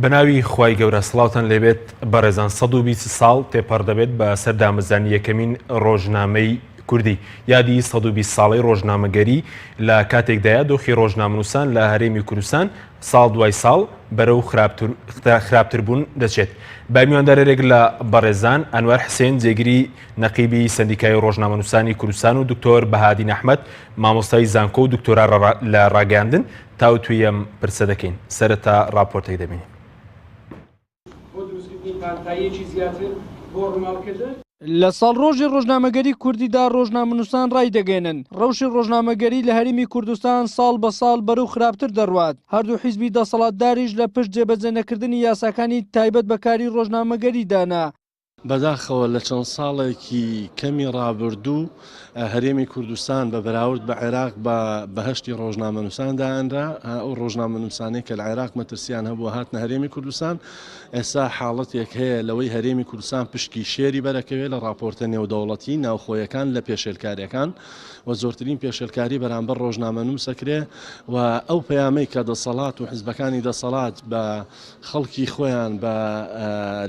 بەناوی خوای گەورە سڵاوتان لێبێت بەڕێزان 120 ساڵ تێپەڕ دەبێت بە سەر دامەزانی یەکەمین ڕۆژنامەی کوردی. یادی 120 ساڵی ڕۆژنامەگەری لە کاتێکدایە دۆخی ڕۆژنامەنووسان لە هەرێمی کوردستان ساڵ دوای ساڵ بەرەو خراپتربوون دەچێت. با میواندارێک لە بەڕێزان ئەنوەر حسێن جێگیری نەقیبی سەندیکای ڕۆژنامەنووسانی کوردستان و دکتۆر بەهادین ئەحمەد مامۆستای زانکۆ و دکتۆرا لە ڕاگەاندن تاوتوی ئەم پرسە دەکەین. سەرەتا ڕاپۆرتێک دەبینین. لە ساڵڕۆژی ڕۆژنامەگەری کوردیدا ڕۆژنامەنووسان ڕای دەگەێنن ڕەوشی ڕۆژنامەگەری لە هەرێمی کوردستان ساڵ بە ساڵ بەرەو خراپتر دەڕوات. هەردوو حیزبی دەسەڵاتداریش لە پشت جێبەجێ نەکردنی یاساکانی تایبەت بەکاری ڕۆژنامەگەری دانا. بەداخەوە لە چەند ساڵێکی کەمی ڕابردوو هەرێمی کوردستان بە بەراورد بە عێراق بە بەهشتی ڕۆژنامەنووسان داهێنرا. ئەو ڕۆژنامەنووسانەی کە لە عێراق مەترسیان هەبووە هاتنە هەرێمی کوردستان. ئێستا حاڵەتێک هەیە لەوەی هەرێمی کوردستان پشکی شێری بەرەکەوێت لە راپۆرتە نێودەوڵەتی ناوخۆیەکان لە پێشێلکاریەکان و زۆرترین پێشێلکاری بەرامبەر ڕۆژنامەنووسەکرێ و ئەو پەیامەی کە دەسەڵات و حیزبەکانی دەسەڵات بە خەڵکی خۆیان بە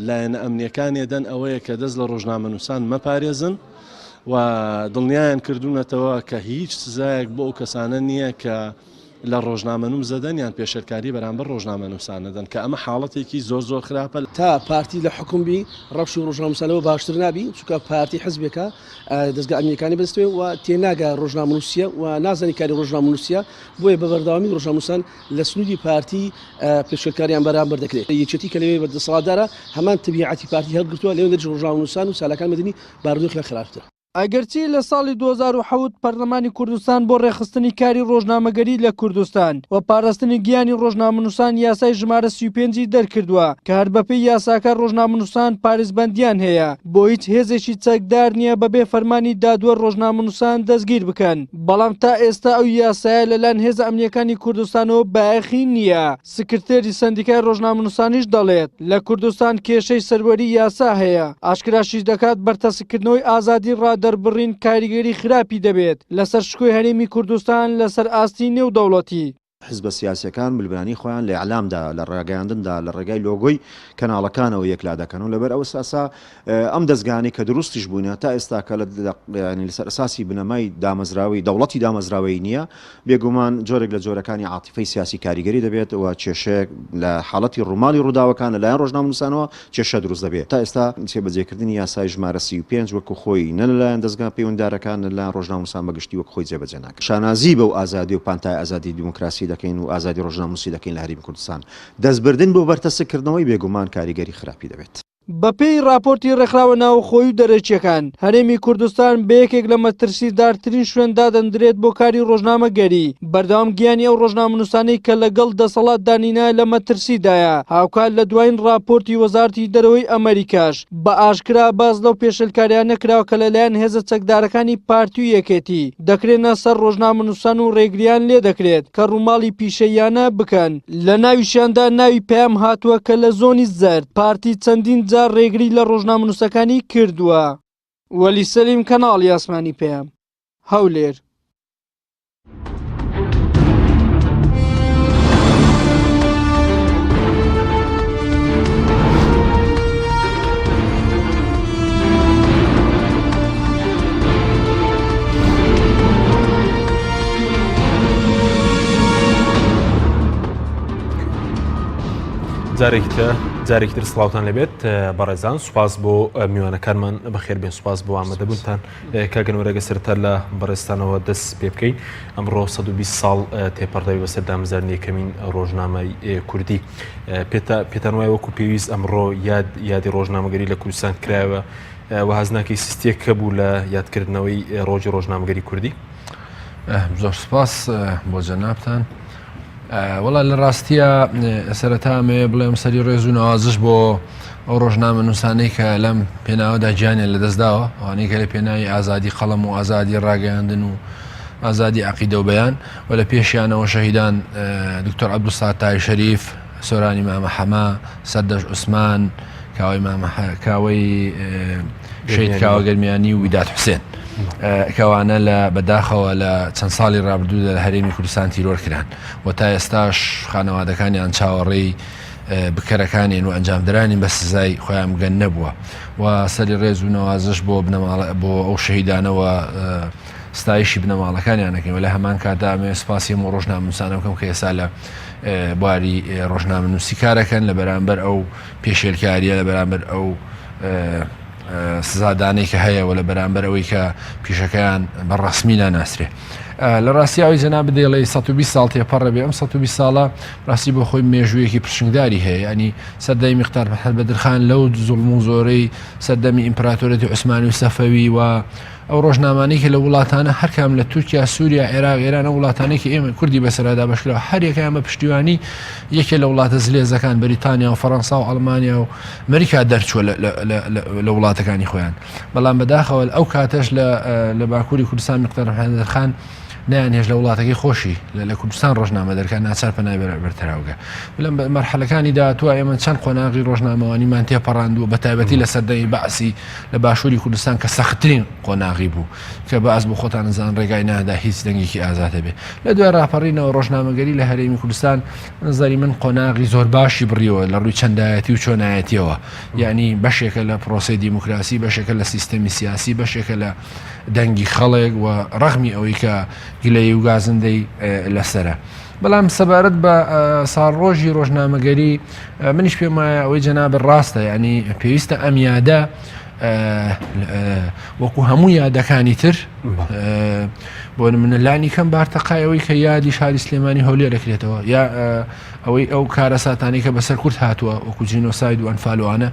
لایەنە ئەمنیەکانی دەن ئەوەیە کە دەست لە ڕۆژنامەنووسان مەپارێزن و دڵنیایان کردوونەتەوە کە هیچ سزایەک بۆ ئەو کەسانە نییە کە لە ڕۆژنامەنووس زەدەن یان پێشێلکاری بەرامبەر ڕۆژنامەنووسان دەدەن کە ئەمە حاڵەتێکی زۆر خراپە. تا پارتی لە حکومبی ڕەوشی ڕۆژنامەنووسانەوە باشتر نابی چونکە پارتی حزبێکە دەستگا ئەمنیەکانی بەدەستێ و تێناگا ڕۆژنامەنووسیە و نازانی کاری ڕۆژنامەنووسیە بۆیە بە بەردەوامی ڕۆژنامەنووسان لە سنوودی پارتی پێشێلکاریان بەرامبەر دەکرێت. یەکێتی کە لەوێ بەدەسەڵاتدارە هەمان تەبیعەتی پارتی هەڵگرتووە لەوێ دەرج ڕۆژنامەنووسان و سالاکان مەدەنی باردۆخیان خراپتر. ئەگەرچی لە ساڵی 2007 پەرلەمانی کوردستان بۆ ڕێخستنی کاری ڕۆژنامەگەری لە کوردستان و پاراستنی گیانی ڕۆژنامەنووسان یاسای ژمارە 35 دەرکردووە کە هەر بەپێی یاساکە ڕۆژنامەنووسان پارێزبەندیان هەیە بۆ هیچ هێزێکی چەکدار نییە بەبێ فەرمانی دادوە ڕۆژنامەنووسان دەستگیر بکەن. بەڵام تا ئێستا ئەو یاسایە لەلایەن هێزە ئەمنیەکانی کوردستانەوە بایەخی نییە. سکرتێری سەندیکای ڕۆژنامەنووسانیش دەڵێت لە کوردستان کێشەی سەروەری یاسا هەیە. ئاشکراشیش دەکات بەرتەسکردنەوەی ئازادی دەربڕین کاریگەری خراپی دەبێت لەسەر شکۆی هەرێمی کوردستان لەسەر ئاستی نێودەوڵەتی. حزبە سیاسیەکان ملبانی خۆیان لە ئەعلامدا لە ڕاگەاندندا لە ڕێگای لۆگۆی کەناڵەکانەوە یەکلا دەکەن و لەبەر ئەوە ساسا ئەم دەستگانی کە دروستیش بوونە تا ئێستا کە لەسەر ئەساسی بنەمای دامەزراوی دەوڵەتی دامەزراوەی نییە بێگومان جۆرێک لە جۆرەکانی عاتیفەی سیاسی کاریگەری دەبێت و کێشەیەک لە حاڵەتی ڕووماڵی ڕووداوەکان لەلایەن ڕۆژنامەنووسانەوە کێشە دروست دەبێت. تا ئێستا جێبەجێکردنی یاسای ژمارە 35 وەکو خۆی نە لەلایەن دەستگا پەیوەنددارەکان لەلایەن ڕۆژنامەنووسان بەگشتی وەک خۆی جێبەجێ ناکرێت. شانازی بەو ئازادی و پانتای ئازادی دیموکراسی دەکەین و ئازادی ڕۆژنامەنووسی دەکەین لە هەرێمی کوردستان. دەستبردن بۆ بەرتەسکردنەوەی بێگومان کاریگەری خراپی دەبێت. بەپێی راپۆرتی ڕێکخراوە ناوخۆی و دەرەچیەکان هەرێمی کوردستان بە یەکێک لە مەترسیدارترین شوێندا دەنرێت بۆ کاری ڕۆژنامەگەری. بەردەوام گیانی ئەو ڕۆژنامەنووسانەی کە لەگەڵ دەسەڵات دانینا لە مەترسیدایە هاوکات لە دوایین راپۆرتی وەزارەتی دەرەوەی ئەمریکاش بە ئاشکرا باز لەو پێشێلکاریانە کراوە کە لەلایەن هێزە چەکدارەکانی پارتی و یەکێتی دەکرێنە سەر ڕۆژنامەنووسان و ڕێگریان لێ دەکرێت کە ڕووماڵی پیشەیانە بکەن. لە ناویشیاندا ناوی پێم هاتووە کە لە زۆنی زەرد پارتی چەندین جار ڕێگری لە ڕۆژنامەنووسەکانی کردووە. وەلی سەلیم کەناڵی ئاسمانی پێم هەولێر. جارێکتر سڵاوتان لەبێت بەڕێزان. سوپاس بۆ میوانەکانمان بەخێربێن. سوپاس بۆ ئامادەبوونتان. کاگەنوەرەگە سەرەتا لە بەڕێستانەوە دەست پێ بکەین. ئەمڕۆ 120 ساڵ تێپەڕدەوی بەسەر دامەزانی یەکەمین ڕۆژنامەی کوردی. پێتان وایە وەکو پێویست ئەمڕۆ یادی ڕۆژنامەگەری لە کوردستان کرایەوە و هەزناکەی سیستێک کە بوو لە یادکردنەوەی ڕۆژی ڕۆژنامەگەری کوردی. زۆر سوپاس بۆ جەنابتان. وەڵا لە ڕاستیە سەرەتامێ بڵێم سەری ڕێز و نەوازش بۆ ئەو ڕۆژنامەنووسانەی کە لەم پێناوەدا گیانیان لەدەستداوە ئەوانەی کە لە پێناوی ئازادی قەڵەم و ئازادی ڕاگەیاندن و ئازادی عەقیدە و بەیان و لە پێشیانەوە شەهیدان دکتۆر عەبدولسەتار تای شەریف، سۆرانی مامە حەما، سەردەش عوسمان، کاوەی شەید کاوە گەرمیانی و ویداد حوسێن کەوانە لە بەداخەوە لە چەند ساڵی ڕابردوو لە هەرێمی کوردستان تیرۆر کران و تا ئێستاش خانەوادەکانیان چاوەڕێی بکەرەکانیان و ئەنجامدرانی بە سزای خۆیان گەن نەبووە و سەری ڕێز و نەوازش بۆ ئەو شەهیدانەوە ستایشی بنەماڵەکانیانەکەین و لە هەمان کاتامێ سپاسی و ڕۆژنامەنووسانە بکەم کە ئێستا لە بواری ڕۆژنامەنووسی کارەکەن لە بەرامبەر ئەو پێشێلکاریە لە بەرامبەر ئەو سزادانەی کە هەیە و لە بەرامبەر ئەوەی کە پیشەکەیان بەڕەسمی ناناسرێ لە ڕاستیاوی جەناب بدێڵی 120 ساڵ تێپەڕە بێ ئەم 120 ساڵە ڕاستی بۆ خۆی مێژوویەکی پرشنگداری هەیە ینی سەردەمی میختار بەدرخان لەو زوڵم و زۆرەی سەردەمی ئیمپراتۆرەتی عوسمانی و سەفەوی و ئەو ڕۆژنامانەی کە لە وڵاتانە هەرکام لە تورکیا سووریا عێراق ئێرانە وڵاتانێکی ئێمە کوردی بەسەرادا بەشکرەوە هەر یەکەیان بە پشتیوانی یەکێ لە وڵاتە زلێزەکان بەریتانیا و فەڕەنسا و ئەڵمانیا و ئەمریکا دەرچووە لە وڵاتەکانی خۆیان بەڵام بەداخەوە ئەو کاتەش لە باکووری کوردستان میختار خان نیانهێش لە وڵاتەکەی خۆشی لە کوردستان ڕۆژنامە دەرکان ناچار پەنای بەرتەراوگە لەم مەرحەلەکانیدا تو ئێمە چەند قۆناغی ڕۆژنامەوانیمان تێپەڕاندووە بە تایبەتی لە سەردەمی بەعسی لە باشووری کوردستان کە سەختترین قۆناغی بوو کە بەعس بۆ خۆتان نزان ڕێگای نادا هیچ دەنگێکی ئازاتە بێ لە دوای ڕاپەڕینەوە ڕۆژنامەگەری لە هەرێمی کوردستان نظری من قۆناغی زۆر باشی بڕیەوە لە ڕووی چەندایەتی و چۆنایەتیەوە یعنی بەشێکە لە پرۆسی دیموکراسی بەشێکە لە سیستەمی سیاسی بەشێکە لە دەنگی خەڵێک و ڕەغمی ئەوەی کە گلەیی و گازندەی لەسرە بەڵام سەبارەت بە ساڵڕۆژی ڕۆژنامەگەری منیش پێم وایە ئەوەی جەناب ڕاستە ینی پێویستە ئەم یادە وەکو هەموو یادەکانی تر بۆ منە لانی کەم بارتەقایەوەی کە یادی شاری سلێمانی هەولێر دەکرێتەوە یا ئەوەی ئەو کارە ساتانی کە بەسەر کورد هاتووە وەکو جینۆساید و ئەنفالوانە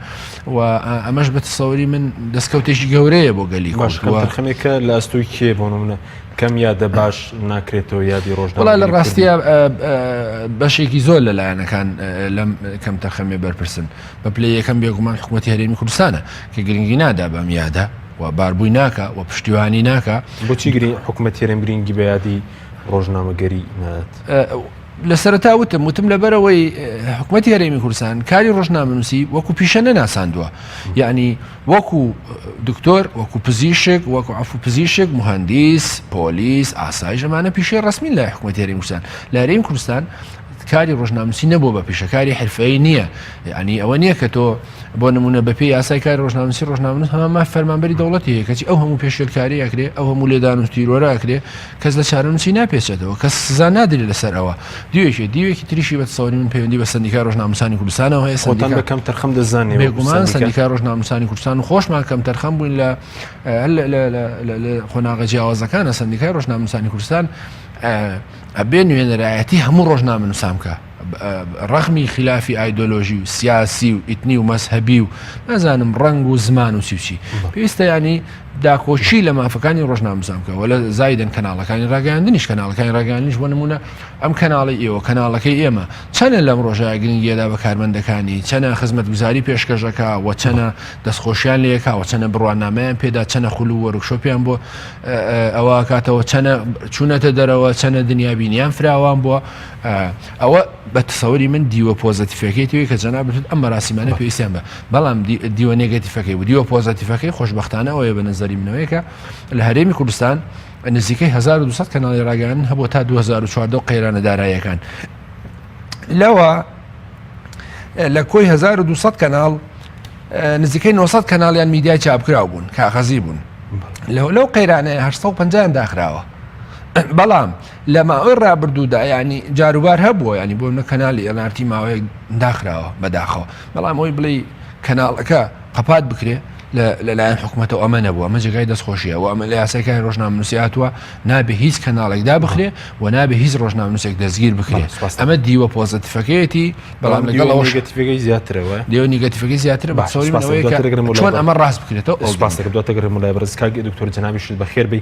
و ئەمەش بە تەسەوری من دەستکەوتێکی گەورەیە بۆ گەلی خەمێکە لە ئەستۆی کێ بۆ منە کەم یادە باش ناکرێتەوە یادی ڕۆژنامە وڵای لە ڕاستیە بەشێکی زۆر لەلایەنەکان لەم کەم تەرخەمێ بەرپرسن بە پلەی یەکەم بێگومان حکوومەتی هەرێمی کوردستانە کە گرنگی نادا بەم یادە و باربووی ناکە و پشتیوانی ناکە بۆچی حکوومەتی هەرێم گرنگی بە یادی ڕۆژنامەگەری نات لە سەرەتا وتم لەبەرەوەی حکوومەتی هەرێمی کوردستان کاری ڕۆژنامەنووسی وەکو پیشە نەناساندووە یعنی وەکو دکتۆر وەکو پزیشک وەکو عەفو پزیشک مهندیس پۆلیس ئاسایش ئەمانە پیشەی ڕەسمین لای حکوومەتی هەرێمی کوردستان لە هەرێمی کوردستان کاری ڕۆژنامەنووسی نەبوو بە پیشەکاری حرفەیی نییە ینی ئەوە نییە کە تۆ بۆ نمونە بەپێی یاسای کاری ڕۆژنامەنووسی هەمامە فەرمانبەری دەوڵەتی هەیە کەچی ئەو هەموو پێشێلکاری ئەکرێ ئەو هەموو لێدان و تیرۆرە ئەکرێ کەس لە چارەنووسی ناپێچێتەوە کەس سزا نادرێت لەسەر ئەوە دیوێکی تریشی بە تەسەوری من پەیوەندی بە سەندیکای ڕۆژنامەنووسانی کوردستانەوە هەیە خۆتان بە کەم تەرخەم دەزانێ بێگومان سەندیکای ڕۆژنامەنووسانی کوردستان و خۆشمان کەم تەرخەم بووین لە خۆناغە جیاوازەکانە سەندیکای ڕۆژنامەنووسانی کوردستان ئەبێ نوێنەرایەتی هەموو ڕۆژنامەنووسان بکە ڕەخمی خلافی ئایدۆلۆژی و سیاسی و ئیتنی و مەسهەبی و نازانم ڕەنگ و زمان و چیوچی پێویستە ینی داکۆچی لە مافەکانی ڕۆژنامەنووسان بکەوە لە زایدن کەناڵەکانی ڕاگەیاندنیش کەناڵەکانی ڕاگەیاندنیش بۆ نمونە ئەم کەناڵی ئێوە کەناڵەکەی ئێمە چەنە لەم ڕۆژای گرنگیەدا بە کارمەندەکانی چەنە خزمەتگوزاری پێشکەشەکە و چەنە دەستخۆشیان لەیەکا و چەنە بڕوانامەیان پێدا چەنە خولو و وەرکشۆپیان بۆ ئەوە کاتەوە چەنە چوونەتە دەرەوە چەنە دنیابینیان فراوان بووە ئەوە بە تەسەوری من دیوە پۆزەتیفەکەیتەوەی کە جەناب ئەم مەراسیمانە پێویستیان بە بەڵام دیوە نێگەتیفەکەی و دیوە پۆزەتیفەکەی خۆشبەختانە ئەوەیە بە نظری منەوەیەکە لە هەرێمی کوردستان نزیکەی 1200 کەناڵی ڕاگەیاندن هەبووە تا 2014 قەیرانە داراییەکان لەوە لە کۆی 1200 کەناڵ نزیکەی 900 کەناڵیان میدیای چاپکراو بوون کاغەزی بوون لەو قەیرانەیە 850 داخراوە بەڵام لە ماوەی ڕابردوودا ینی جاروبار هەبووە ینی بۆ منە کەناڵی ئەلارتی ماوەیەک داخراوە بەداخەوە بەڵام ئەوی بڵێ کەناڵەکە قەپات بکرێ لەلایەن حکوومەتەوە ئەمە نەبووە ئەمە جێگای دەستخۆشیە و ئەمە لە یاسایکاری ڕۆژنامەنووسی هاتووە نابێ هیچ کەناڵێکدا بخرێ و نابێ هیچ ڕۆژنامەنووسێک دەستگیر بکرێ ئەمە دیوە پۆزەتیفەکەیەتی بەڵام لەگەڵ نێگەتیڤەکەی زیاترەوە دیوە نیگەتیڤەکەی زیاتر بەسەوری منەوەیە چۆن ئەمە ڕاست بکرێتەوە سپاسەکە دواتەگەڕێم وڵای بەڕێز کاک دکتۆر جەنابیشت بەخێر بێ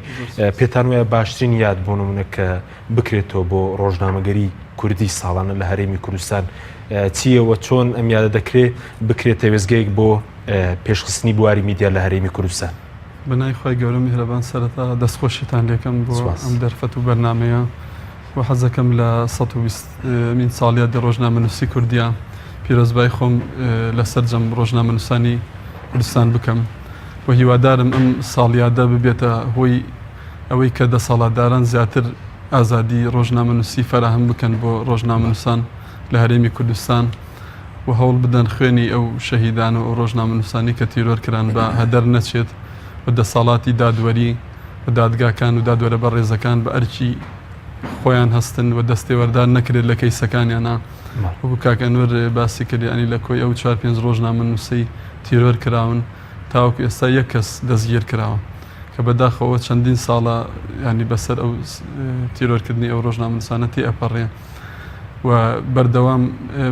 پێتان وایە باشترین یاد بۆ نمونە کە بکرێتەوە بۆ ڕۆژنامەگەری کوردی ساڵانە لە هەرێمی کوردستان چیەوە چۆن ئەم یادە دەکرێت بکرێتە وێزگەیەک بۆ پێشخستنی بواری میدیا لە هەرێمی کوردستان بەنای خۆی گەورە میهرەبان سەرەتا دەستخۆشیتان لێکم بۆ ئەم دەرفەت و بەرنامەیە و حەزەکەم لە 120 ساڵیاتی ڕۆژنامەنووسی کوردیە پیرۆزبای خۆم لەسەر جەم ڕۆژنامەنووسانی کوردستان بکەم و هیوادارم ئەم ساڵیادە ببێتە هۆی ئەوەی کە دەسەڵاتداران زیاتر ئازادی ڕۆژنامەنووسی فەراهم بکەن بۆ ڕۆژنامەنووسان لە هەرێمی کوردستان و هەوڵ بدەن خوێنی ئەو شەهیدان و ڕۆژنامەنووسانی کە تیرۆرکران بە هەدەر نەچێت و دەساڵاتی دادوەری و دادگاکان و دادوەرە بە ڕێزەکان بە ئەرکی خۆیان هەستن و دەستێوەردار نەکرێت لە کەیسەکانیانە وەکو کاک ئەنوەر باسی کردیانی لە کۆی ئەو 4-5 ڕۆژنامەنووسی تیرۆر کراون تاوەکو ئێستا یەک کەس دەستگیر کراوە کە بەداخەوە چەندین ساڵە ینی بەسەر ئەو تیرۆرکردنی ئەو ڕۆژنامەنووسانە تێ ئەپەڕێ و بەردەوام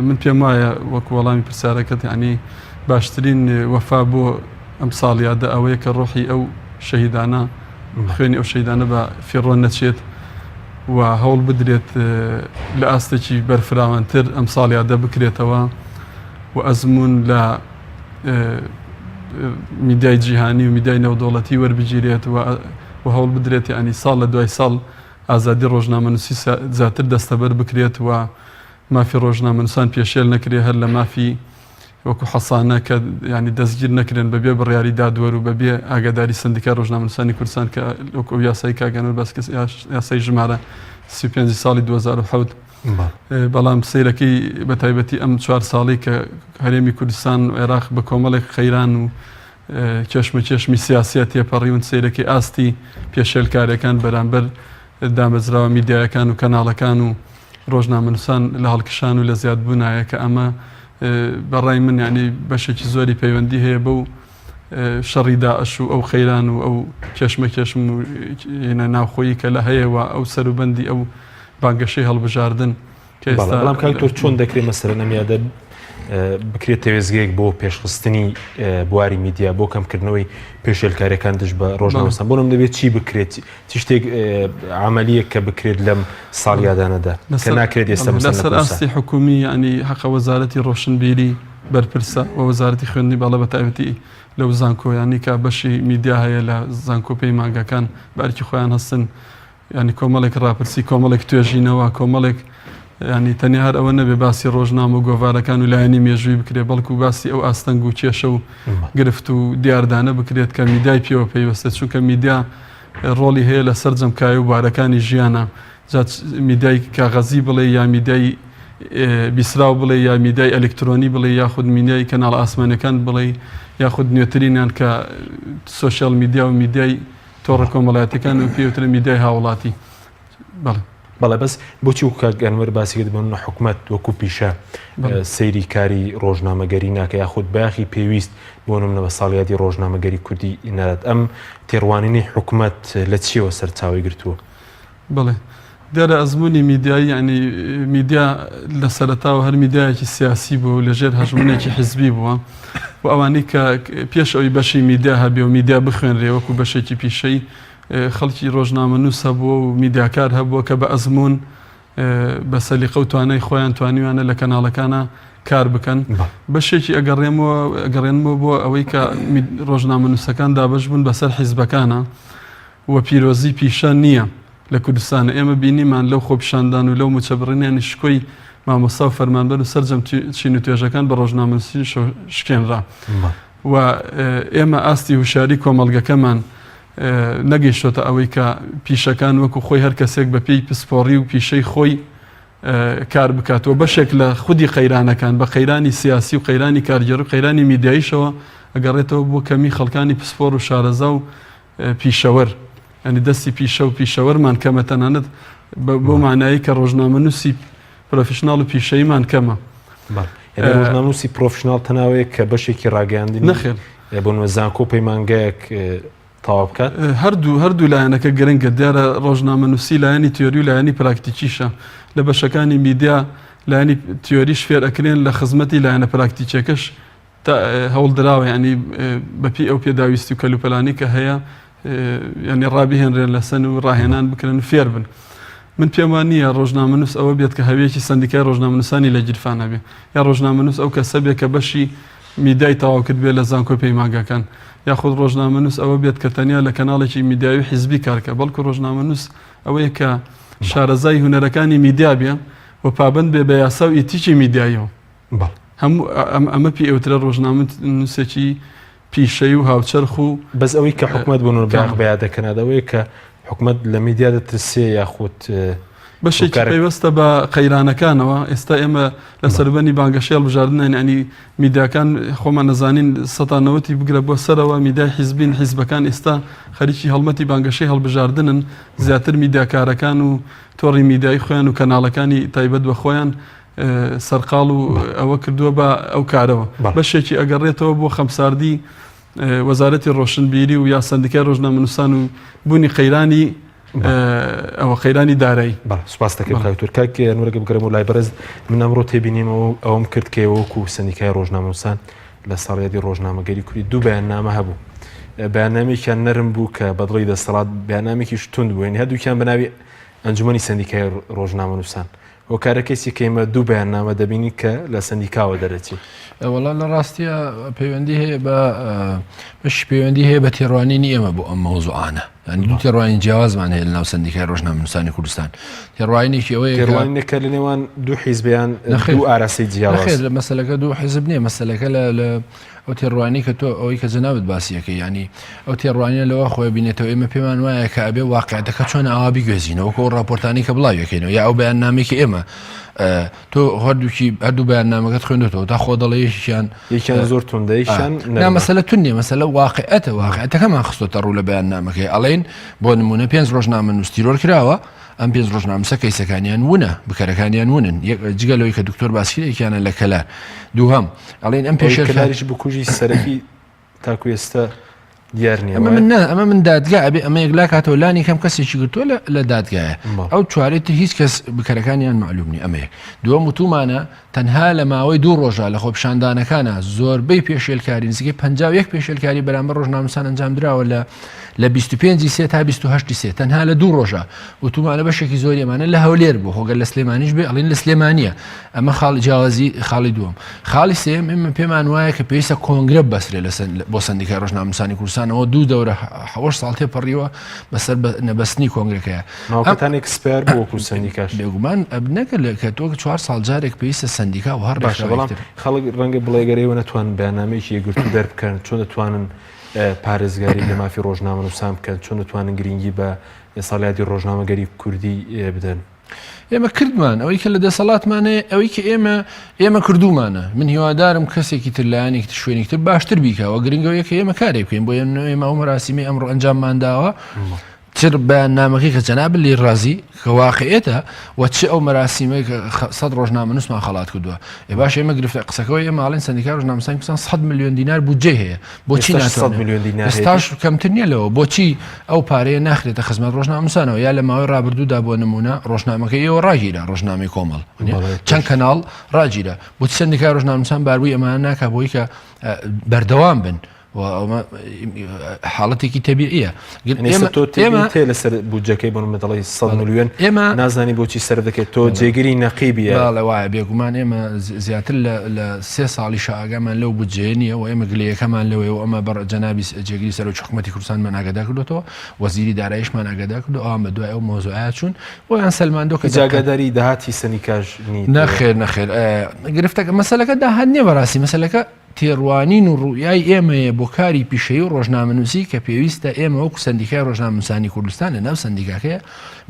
من پێم وایە وەکو وەڵامی پرسیارەکەت ینی باشترین وەفا بۆ ئەم ساڵیادە ئەوەیە کە ڕۆحی ئەو شەهیدانە خوێنی ئەو شەهیدانە بە فێڕۆ نەچێت و هەوڵ بدرێت لە ئاستێکی بەرفراوانتر ئەم ساڵیادە بکرێتەوە و ئەزمون لە میدیای جیهانی و میدیای نێودەوڵەتی وەربگیرێت و هەوڵ بدرێت ینی ساڵ لە دوای ساڵ ئازادی ڕۆژنامەنووسی زیاتر دەستەبەر بکرێت و مافی ڕۆژنامەنووسان پێشێل نەکرێت هەر لە مافی وەکو حەسانە کە ینی دەستگیر نەکرێن بەبێ بڕیاری دادوەر و بەبێ ئاگاداری سندیکا ڕۆژنامەنووسانی کوردستان کە وەکو یاسای کاگەنەوە باسکە یاسای ژمارە 35 ساڵی 2007 بەڵام سیرەکەی بە تایبەتی ئەم 4 ساڵی کە هەرێمی کوردستان و عێراق بە کۆمەڵێک خەیران و کێشمی سیاسیە تێپەڕیون سیرەکەی ئاستی پێشێلکاریەکان بەرامبەر دامەزراوە میدیایەکان و کەناڵەکان و ڕۆژنامەنووسان لە هەڵکشان و لە زیادبوونایە کە ئەمە بەڕای من ینی بەشێکی زۆری پەیوەندی هەیە بەو شەڕی داعش و ئەو خەیران و ئەو کێشم و ناوخۆیی کە لە هەیەوە ئەو سەروبەندی ئەو بانگەشەی هەڵبژاردن کە بەڵام کاکتۆر چۆن دەکرێت مەسەرە نەمیادە بکرێت تەوێزگەیەک بۆ پێشخستنی بواری میدیا بۆ کەمکردنەوەی پێشێلکاریەکان دژ بە ڕۆژنامەنووسان بۆ نم دەبێت چی بکرێت چی شتێک عملیەک کە بکرێت لەم ساڵیادانەدا کە ناکرێت ئێستا لەسەر ئاستی حکومی ینی حەقە وەزارەتی ڕۆشنبیری بەرپرسە و وەزارەتی خوێندنی باڵە بە تایبەتی لەو زانکۆیانی کە بەشی میدیا هەیە لە زانکۆپەی مانگەکان بەرکی خۆیان هەستن ینی کۆمەڵێک ڕاپرسی کۆمەڵێک توێژینەوە کۆمەڵێک ینی تەنیا هەر ئەوە نەبێ باسی ڕۆژنامە و گۆڤارەکان و لایەنی مێژووی بکرێت بەڵکو باسی ئەو ئاستەنگ و کێشە و گرفت و دیاردانە بکرێت کە میدیای پێوە پێیوەستێت چونکە میدیا ڕۆڵی هەیە لە سەر جەمکایی و بارەکانی ژیانە میدیای کاغەزی بڵێ یا میدیای بیسراو بڵێ یا میدیای ئەلکترۆنی بڵێ یاخود میدیای کەناڵ ئاسمانەکان بڵێ یاخود نوێترینیان کە سۆشیال میدیا و میدیای تۆڕە کۆمەڵایەتەکان و پێوترە میدیای هاوڵاتی بەڵێ بەس بۆچی و کاگەنوەر باسی کرد بن حکومەت وەکو پیشە سەیری کاری ڕۆژنامەگەری ناکە یاخود باخی پێویست بۆ نمونە بە ساڵیادی ڕۆژنامەگەری کوردی نەدات ئەم تێڕوانینی حکومەت لە چیەوە سەرچاوی گرتووە بڵێ دیارە ئەزمموی میدیایی ینی میدیا لە سەرەتاوە هەر میدیایەکی سیاسی بوو لەژێر هەژمونێکی حزبی بووە و ئەوانەی کە پێش ئەوی بەشی میدیا هەبێ و میدیا بخوێنرێ وەکو بەشێکی پیشەی خەڵکی ڕۆژنامەنووس هەبووە و میدیاکار هەبووە کە بە ئەزمون بە سەلیقە و توانای خۆیان توانیوانە لە کەناڵەکانە کار بکەن بەشێکی ئەگەڕێنمەوە بۆ ئەوەی کە ڕۆژنامەنووسەکان دابەش بوون بەسەر حیزبەکانە و پیرۆزی پیشە نییە لە کوردستانە ئێمە بینیمان لەو خۆپیشاندان و لەو موچەبڕینیانی شکۆی مامۆستا و فەرمانبەر و سەرجەم چین و توێژەکان بە ڕۆژنامەنووسی شکێنرا و ئێمە ئاستی وشاری کۆمەڵگەکەمان نەگەیشتۆتە ئەوەی کە پیشەکان وەکو خۆی هەر کەسێک بە پێی پسپۆڕی و پیشەی خۆی کار بکاتەوە بەشێک لە خودی قەیرانەکان بە قەیرانی سیاسی و قەیرانی کارگەر و قەیرانی میدیاییشەوە ئەگەڕێتەوە بۆ کەمی خەڵکانی پسپۆڕ و شارەزا و پیشەوەر ئەنی دەستی پیشە و پیشەوەرمان کەمە تەنانەت بۆ مانایی کە ڕۆژنامەنووسی پرۆفشناڵ و پیشەیمان کەمە ڕۆژنامەنووسی پرۆفشناڵ تەناوەیە کە بەشێکی ڕاگەاندنی نەخێر بۆ زانکۆپەی مانگەیەک تەواو بکات هەردوو لایەنەکە گرنگە دیارە ڕۆژنامەنووسی لایەنی تیۆری و لایەنی پراکتیکیشە لە بەشەکانی میدیا لایەنی تیۆریش فێر ئەکرێن لە خزمەتی لایەنە پراکتیکەکەش هەوڵ دراوە ینی بەپی ئەو پێداویستی و کەلوپەلانی کە هەیە ینی ڕابهێنرێن لە سەن و ڕاهێنان بکرن فێر بن من پێم وانە ڕۆژنامەنووس ئەوە بێت کە هەویەکی سندیکای ڕۆژنامەنووسانی لە گیرفانە بێ یا ڕۆژنامەنووس ئەو کەسە بێت کە بەشی میدیای تەواو کرد بێ لە زانکۆپەی ماگەکان یاخود ڕۆژنامەنووس ئەوە بێت کە تەنیا لە کەناڵێکی میدیایی حیزبی کارکە بەڵکو ڕۆژنامەنووس ئەوەیە کە شارەزای هونەرەکانی میدیا بێ و پابند بێ بە یاسا و ئیتیکی میدیایەوە هەموو ئەمە پێ ئەوترە ڕۆژنامەنووسێکی پیشەی و هاوچەرخ و بەس ئەوەی کە حکومەت بوون باغ بەیادەکەنەوەی کە حکومەت لە میدیا دەترسێ یاخود بەشێکی پێوەستە بە قەیرانەکانەوە ئێستا ئێمە لە سەربەنی بانگەشەی هەڵبژاردنە ینی میدیاکان خۆمان نەزانین 190 بگرە بۆ سەرەوە میدیای حیزبین حیزبەکان ئێستا خەریکی هەڵمەتی بانگەشەی هەڵبژاردنن زیاتر میدیاکارەکان و تۆڕی میدیایی خۆیان و کەناڵەکانی تایبەت بە خۆیان سەرقاڵ و ئەوە کردووە بە ئەو کارەوە بەشێکی ئەگەڕێتەوە بۆ خەمساردی وەزارەتی ڕۆشنبیری و یا سندیکای ڕۆژنامەنووسان و بوونی قەیرانی ئەوە قەیرانی دارایی سوپاس دەکەم کاکتور کاک نوورەگە بگەڕێم و لای بەرز من ئەمڕۆ تێبینیمەوە ئەوم کرد کە وەکو سندیکای ڕۆژنامەنووسان لە ساڵیادی ڕۆژنامەگەری کوردی دوو بەیاننامە هەبوو بەیاننامێکیان نەرم بوو کە بەدڵی دەسەڵات بەیاننامێکی شتوند بووین هەردووکیان بەناوی ئەنجومەنی سندیکای ڕۆژنامەنووسان ئەو کارەکەسی کەمە دوو بەیاننامە دەبینی کە لە سندیکاوە دەرەچێت وەڵا لە ڕاستیە پەیوەندی هەیە بەش پەیوەندی هەیە بە تێڕوانینی ئێمە بۆ ئەم مەوزوعانە دوو تێڕوانی جیاوازمان هەیە لەناو سندیکای ڕۆژنامەنووسانی کوردستان تێڕوانینێکی ئەوەیە تێڕوانینەکە لە نێوان دوو حیزبیان دوو ئاراسی جیاواز لە مەسەلەکە دوو حیزب نییە مەسەلەکە لە ئەو تێڕوانی کە تۆ ئەوەی کە جەنابەت باسیەکە ینی ئەو تێڕوانیە لەوە خۆی بینێتەوە ئێمە پێمان وایە کە ئەبێ واقعەتەکە چۆن ئاوا بگوێزینەوە کە ڕاپۆرتانی کە بڵاویەکەینەوە یا ئەو بەیاننامێکی ئێمە تۆ هەردوو بەیاننامەکەت خوێندێتەوە تا خۆ دەڵێیشیان یەکیان زۆر توندەیشان مەسەلە تون نیە مەسەلە واقعەتەکەمان خستۆتە ڕوو لە بەیاننامەکەی ئەڵێن بۆ نمونە 5 ڕۆژنامەنووس تیرۆر کراوە ئەم 5 ڕۆژنامەسە کەیسەکانیان وونە بکەرەکانیان ونن جگەلەوەی کە دکتۆر باسیەکیانە لە کەلار دووهەم ئەڵێن ئەم پێشەکەلاریش بکوژی سەرەکی تاکو ئێستا دیار نییە ئەمە من دادگا ئەبێ ئەمە یەکلا کاتەوە لانی کەم کەسێکی گرتووە لە دادگایە ئەو چوارێتی هیچ کەس بکەرەکانیان معلوم نی ئەمەیەک دووەم وتومانە تەنها لە ماوەی 2 ڕۆژە لە خۆپیشاندانەکانە زۆربەی پێشێلکاری نزیکەی 51 پێشێلکاری بەرامبەر ڕۆژنامەنووسان ئەنجام درراوە لە 25 سێ تا 28 سێ تەنها لە 2 ڕۆژە وتومانە بەشێکی زۆر ئێمانە لە هەولێر بوو هۆگەر لە سلێمانیش بێ ئەڵین لە سلێمانیە ئەمە خاڵی جیاوازی خاڵی دووەم خاڵی سێم ئێمە پێمان وایە کە پێویستە کۆنگرە بەسرێ بۆ سندیکای ڕۆژنامەنووسانی کوردستانەوە 2 دەورە 7 ساڵ تێپەڕیوە بەسەر نەبەستنی کۆنگرەکەیە ناوکەتانێک سپیار بۆ وەکو سندیکاش بێگومان ئەبنەکە کە تۆ 4 ساڵ جارێک پێویستە سندیکا و هەر باشە بەڵام خەڵک ڕەنگە بڵێگەرەوە نەتوان بەیاننامەیەکی یەکگرتوو دەربکەن چۆن دەتوانن پارێزگاری لە مافی ڕۆژنامەنووسان بکەن چۆن دەتوانن گرنگی بە ساڵیادی ڕۆژنامەگەری کوردی بدەن ئێمە کردمان ئەوەی کە لە دەسەڵاتمانەیە ئەوەی کە ئێمە کردومانە من هیوادارم کەسێکی تر لایەنێکی شوێنێکی تر باشتر بیکەوە گرنگەوەیە کە ئێمە کارێ بکەین بۆ ئێمە ئەو مەراسیمی ئەمڕۆ ئەنجاممانداوە تر بەیاننامەکەی کە جەناب لێ ڕازی کە واقعێتە و چ ئەو مەراسیمەی کە 100 ڕۆژنامەنووسمان خەڵات کردووە باش ئێمە گرفتە قسەکەەوەی ئێمە ئاڵێن سندیکای ڕۆژنامەنووسانی کوردستان 100 میلیۆن دینار بودجێ هەیە بۆچی ئێستاش کەمتر نییە لەوە بۆچی ئەو پارەیە ناخرێتە خزمەت ڕۆژنامەنووسانەوە یا لە ماوەی ڕابردوودا بۆ نمونە ڕۆژنامەکەی ئێوە ڕاگیرە ڕۆژنامەی کۆمەڵ چەند کەناڵ ڕاگیرە بۆچی سندیکای ڕۆژنامەنووسان باربووی ئەمانە ناکا بۆی کە بەردەوام بن حاڵەتێکی تەبیعیە تێ لەسەر بودجەکەی بۆ مەدەڵی 100 میلیۆن ئێمە نازانی بۆچی سەر دەکەێت تۆ جێگیری نەقیبیە لە وایە بێگومان ئێمە زیاتر لە 3 ساڵی شاگامان لەو بودجێ نیە و ئێمە گلەیەکەمان لەوێ و ئەمە بەر جەنابی جێگیری سەر و حکومەتی کوردستانمان ئاگادار کردوەوە وەزیری داراییشمان ئاگادار کردو ئەوان بە دوای ئەو مۆزوعات چوون بۆیان سەلماندۆ کە جاگاداری داهاتی سندیکاش نەخێر گرفتەکە مەسەلەکە داهات نییە بەڕاستی مەسەلەکە تێڕوانین و ڕوویای ئێمەیە بۆ کاری پیشەیی و ڕۆژنامەنووسی کە پێویستە ئێمە وەکو سندیکای ڕۆژنامەنووسانی کوردستان لە ناو سندیکاکەیە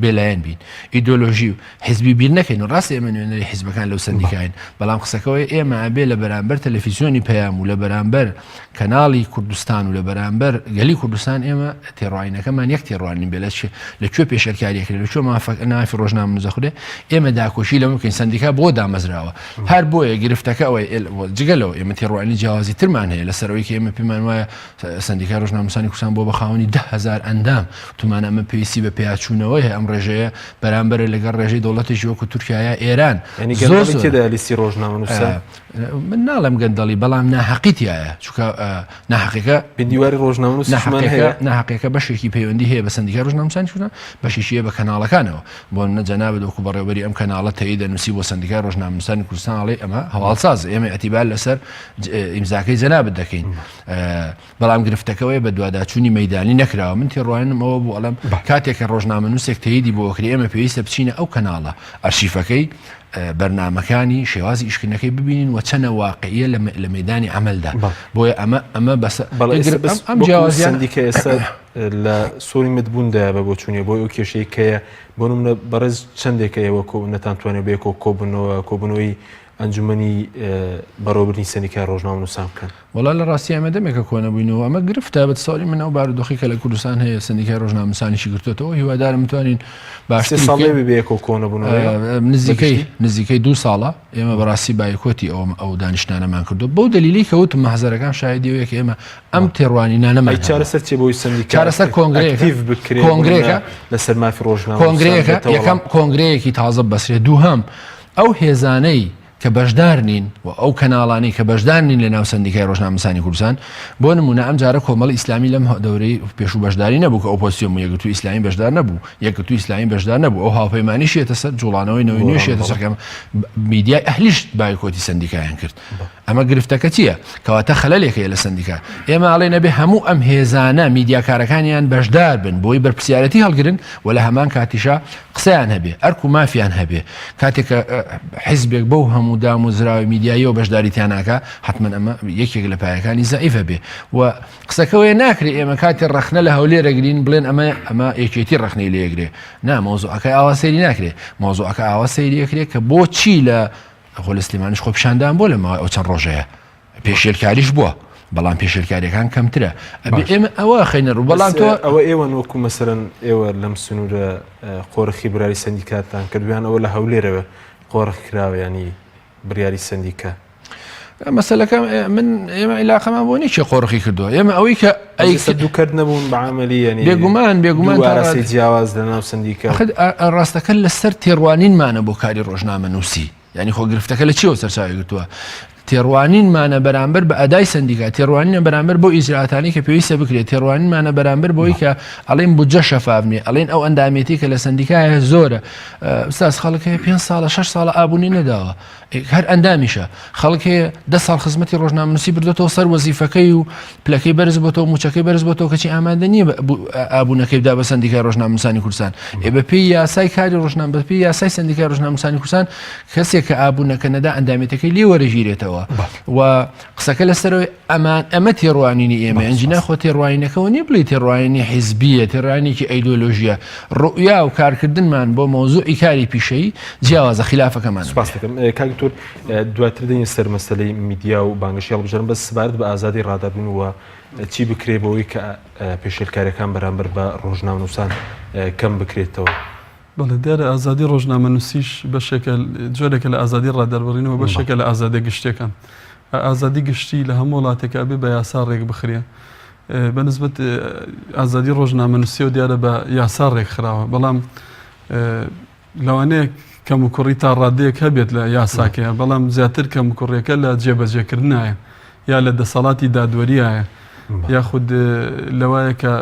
بێلایەن بین ئیدۆلۆژی و حیزبی بیر نەکەین و ڕاستی ئێمە نوێنەری حیزبەکان لەو سندیکاین بەڵام قسەکەەوەی ئێمە ئەبێ لە بەرامبەر تەلەڤیزیۆنی پەیام و لە بەرامبەر کەناڵی کوردستان و لە بەرامبەر گەلی کوردستان ئێمە تێڕوانینەکەمان یەک تێڕوانین بێ لەکوێ پێشەرکاریەکرێت لەکوێ نافی ڕۆژنامەنووسە خودێ ئێمە داکۆشی لەمە بکەین سندیکا بۆ دامەزراوە هەر بۆیە گرفتەکە ئەوەی جگەلەوە ئێمە تێڕوانی جیاوازی ترمان هەیە لەسەرەوەی کە ئێمە پێمان وایە سندیکای ڕۆژنامەنووسانی کوردستان بۆ بەخاوەنی 10,000 ئەندام تومانە ئەمە پێویستی بە پێیاچوونەوەی هەیە ئەم ڕێژەیە بەرامبەر لەگەڵ ڕێژەی دەوڵەتێکی وەکو تورکایە ئێران تێدا لیستی ڕۆژنامەنووسە من ناڵم گەندەڵی بەڵام ناحەقیتیایە چونکە ناحەقیەکە دیواری ڕۆژنامەنووس ناحەقیەکە بەشێکی پەیوەندی هەیە بە سندیکای ڕۆژنامەنووسانی کوردستان بەشیشیە بە کەناڵەکانەوە بۆ منە جەنابەت وەکو بەڕێوەبەری ئەم کەناڵە تەیید دەنووسی بۆ سندیکای ڕۆژنامەنووسانی کوردستان ئەڵێ ئەمە هەواڵساز ئێمە ئەتیبار لەسەر ئیمزاکەی جەنابەت دەکەین بەڵام گرفتەکەوەی بە دوواداچوونی مەیدانی نەکراوە من تێڕوانمەوە بۆ ئەڵم کاتێک کە ڕۆژنامەنووسێک تەییدی بۆ وەکری ئێمە پێویستە بچینە ئەو کەناڵە ئەرشیفەکەی بەرنامەکانی شێوازی ئیشکردنەکەی ببینین و چەنە واقعیە لە مەیدانی عەمەلدا بۆیە ئەمە بەس ئەم جیاوازیان سندیکە ئێستا لە سۆری متبووندا بە بۆ چوونێ بۆی ئەو کێشەی کەیە بۆ نمونە بەڕێز چەندێکە ئێوە نەتانتوانێت بێکۆ کۆبنەوەی ئەنجومەنی بەڕۆبردنی سەندیکای ڕۆژنامە نووسان بکەن. وڵا لە ڕاستی ئەمە دەمێکە کۆنە بووینەوە ئەمە گرفتە بە ساڵی منە و بارودۆخی کە لە کوردستان هەیە سەندیکای ڕۆژنامە نووسانیشی گرتوێتەوە هیوادارم بتوانین باشتر ساڵێ بێکۆ کۆنەبوونەوە نزیکەی 2 ساڵە ئێمە بەڕاستی بایکۆتی ئەو دانیشتانەمان کردو بەو دلیلی کەوتم مەحزەرەکان شایدیەوەیە کە ئێمە ئەم تێڕوانینانەمان چارەسەر چێ بۆی سەندیکای چارەسەر کۆنگرێکە لەسەر مافی ڕۆژنامە کۆنگرەیەکە یەکەم کۆنگرەیەکی تازە بەسرێ دووهەم ئەو هێزانەی کە بەشدار نین و ئەو کەناڵانی کە بەشدار نین لە ناو سەندیکای ڕۆژنامە نووسانی کوردستان بۆ نمونە ئەم جارە کۆمەڵی ئیسلامی لەم دەورەی پێشوو بەشداری نەبوو کە ئۆپۆزیسیۆن و یەکگرتووی ئیسلامی بەشدار نەبوو یەکگرتووی ئیسلامی بەشدار نەبوو ئەو هاوپەیمانی شێتە سەر جوڵانەوەی نەوەی نوێ شێتە سەرکەم میدیای ئەهلیش بایکۆتی سەندیکایان کرد. ئەمە گرفتەکە چییە؟ کەواتە خەلەلێکەیە لە سەندیکا ئێمە ئاڵێ نەبێ هەموو ئەم هێزانە میدیاکارەکانیان بەشدار بن بۆی بەرپرسیارەتی هەڵگرن و لە هەمان کاتیشا قسەیان هەبێ ئەرک و مافیان هەبێ کاتێکە حیزبێک بەو هەموو دام و زراوی میدیایی و بەشداریتیان ناکە حتمما ئەمە یەکێک لە پایەکانی زەعیفە بێ و قسەکەوەیە ناکرێ ئێمە کاتی ڕەخنە لە هەولێرەگرین بڵێن ئەمە یەکێتی ڕەخنەی لێگرێ نا مۆزوعەکە ئاوا سەیری ناکرێ مۆزوعەکە ئاوا سەیری ئەکرێ کە بۆچی لە خۆ سلێمانیش خۆ پیشاندان بۆ لەمەوە ئەو چەند ڕۆژەیە پێشێلکاریش بووە بەڵام پێشێلکاریەکان کەمترە ئێمە ئەوە خەینە ڕوو بەڵام تۆ ئەوە ئێوە وەکو مەسەرەن ئێوە لەم سنوورە قۆرخی بڕیاری سەندیکاتان کردویان ئەوە لە هەولێرەوە قۆرخ کراوە ینی بڕیاری سەندیکە مەسەلەکە من ئێمە عیلاقەمان بۆ نیچێ قۆرخی کردووە ئێمە ئەوەی کە دووکرد نەبوون بەعامەلی ینی بێگومان واراسی جیاواز لە ناو سەندیکە ڕاستەکە لەسەر تێڕوانینمانە بۆ کاری ڕۆژنامە نووسی ینی خۆ گرفتەکە لە چیەوە سەرچاوی گرتووە تێڕوانینمانە بەرامبەر بە ئەدای سەندیکا تێڕوانینە بەرامبەر بۆ ئیجراتانی کە پێویستە بکرێت تێڕوانینمانە بەرامبەر بۆی کە ئەڵێن بودجە شەفافنیە ئەڵێن ئەو ئەندامێتی کە لە سەندیکایە زۆرە ئستاس خەڵک هەیە 5 ساڵە 6 ساڵە ئابوونی نەداوە هەر ئەندامیشە خەڵک هەیە 10 ساڵ خزمەتی ڕۆژنامە نووسی بردوێتەوە سەر وەزیفەکەی و پلەکەی بەرز بۆتەوە موچەکەی بەرز بۆتەوە کەچی ئامادە نییە ئابوونەکەی بدا بە سەندیکای ڕۆژنامە نووسانی کوردستان بە پێی یاسای کاری ڕۆژنامە بە پێی یاسای سەندیکای ڕۆژنامە نووسانی کوردستان کەسێک کە ئابوونەکە نەدا ئەندامێتەکەی لێ وەرەگیرێتەوە و قسەکە لەسەرەوەی ئەمە تێڕوانینی ئێمە ئەنجینە خۆ تێڕوانینەکەەوە نیە بڵی تێڕوانی حیزبیە تێڕوانێکی ئەیدۆلۆژیە ڕوئیا و کارکردنمان بۆ مۆزوعی کاری پیشەیی جیاوازە خلافەکەمان سپاس دەکەم کاکتۆر دواتر دەین سەر مەسەلەی میدیا و بانگشی هەڵبژێرن بەس سبارەت بە ئازادی ڕادەبوون و چی بکرێ بەوەی کە پێشێلکاریەکان بەرامبەر بە ڕۆژنامە نووسان کەم بکرێتەوە. بەڵێ دیارە ئازادی ڕۆژنامە نووسیش بەشێکە جۆرێکە لە ئازادی ڕادەربڕینەوە بەشێکە لە ئازادی گشتەکان ئازادی گشتی لە هەموو وڵاتێکە بێ بە یاسا ڕێک بخرێ بەنسبەت ئازادی ڕۆژنامە نووسی و دیارە بە یاسا ڕێک خراوە بەڵام لەوانەیە کەم و کوڕی تا ڕادەیەک هەبێت لە یاساکەیە بەڵام زیاتر کەم و کوڕیەکە لە جێبەجێکردنایە یا لە دەسەڵاتی دادوەریایە یاخود لەوایە کە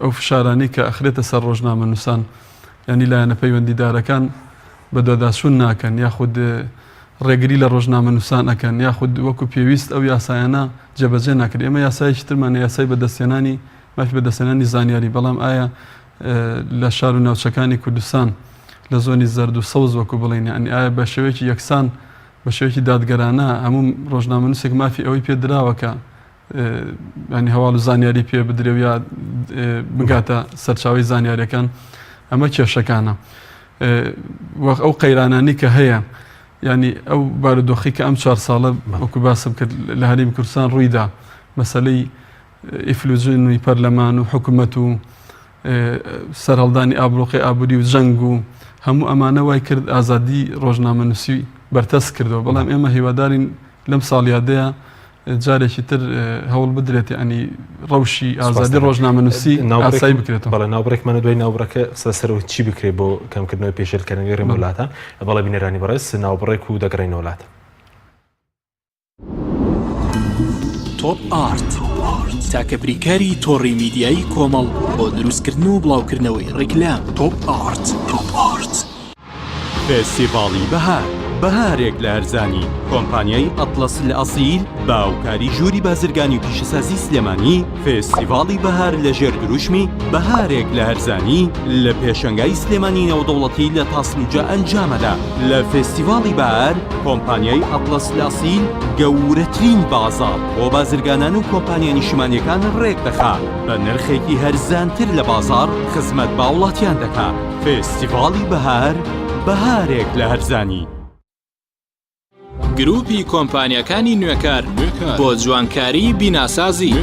ئەو فشارانی کە ئەخرێتە سەر ڕۆژنامە نووسان ینی لایەنە پەیوەندیدارەکان بە دۆداسوون ناکەن یاخود ڕێگری لە ڕۆژنامە نووسان ئەەکەن یاخود وەکو پێویست ئەو یاسایانە جێبەجێ ناکرێت ئێمە یاسایکی ترمانە یاسای بەدەستێنانی مافی بەدەستێنانی زانیاری بەڵام ئایا لە شار و ناوچەکانی کوردستان لە زۆنی زەرد و سەوز وەکو بڵین ینی ئایا بە شێوەیەکی یەکسان بە شێوەیەکی دادگەرانە هەموو ڕۆژنامە نووسێک مافی ئەوەی پێدراوەکە ینی هەواڵ و زانیاری پێ بدرێ یا بگاتە سەرچاوی زانیاریەکان ئەمە کێشەکانە ئەو قەیرانانی کە هەیە ینی ئەو بارودۆخی کە ئەم 4 ساڵە وەکو باسم کرد لە هەرێمی کوردستان ڕوویدا مەسەلەی ئیفلوجنی پەرلەمان و حکوومەت و سەرهەڵدانی ئابرۆقی ئابووری و جەنگ و هەموو ئەمانە وای کرد ئازادی ڕۆژنامە نووسی بەرتەس کردەوە بەڵام ئێمە هیوادارین لەم ساڵیادەیە جارێکی تر هەوڵ بدرێت ینی ڕەوشی ئازادی ڕۆژنامە نووسی ئاسایی بکرێتەوە. بەڵێ ناوبڕێکمانە دوای ناوبڕەکە سەرەوە چی بکرێت بۆ کەمکردنەوەی پێشێلکردنەوەی ڕێم وڵاتان بەڵێ بینەرانی بەڕێز ناوبڕێک و دەگەڕێنەوە وڵاتە. تۆپ ئارت تاکە بریکاری تۆڕی میدیایی کۆمەڵ بۆ دروستکردن و بڵاوکردنەوەی ڕیکلام. تۆپ ئارت فێستیڤاڵی بەهار بەهارێک لە هەرزانی کۆمپانیای ئەتڵەس لە ئەسیل باوکاری ژووری بازرگانی و پیشەسازی سلێمانی فێستیڤاڵی بەهار لە ژێر دروشمی بەهارێک لە هەرزانی لە پێشەنگای سلێمانی نێودەوڵەتی لە تاسلوجە ئەنجامەدا لە فێستیڤاڵی بەهار کۆمپانیای ئەتڵەس لە ئەسیل گەورەترین بازاڕ بۆ بازرگانان و کۆمپانیا نیشتیمانیەکان ڕێک دەخا بە نرخێکی هەرزانتر لە بازاڕ خزمەت با وڵاتیان دەکا فێستیڤاڵی بەهار بەهارێک لە هەرزانی گروپی کۆمپانیەکانی نوێکار بۆ جوانکاری بیناسازی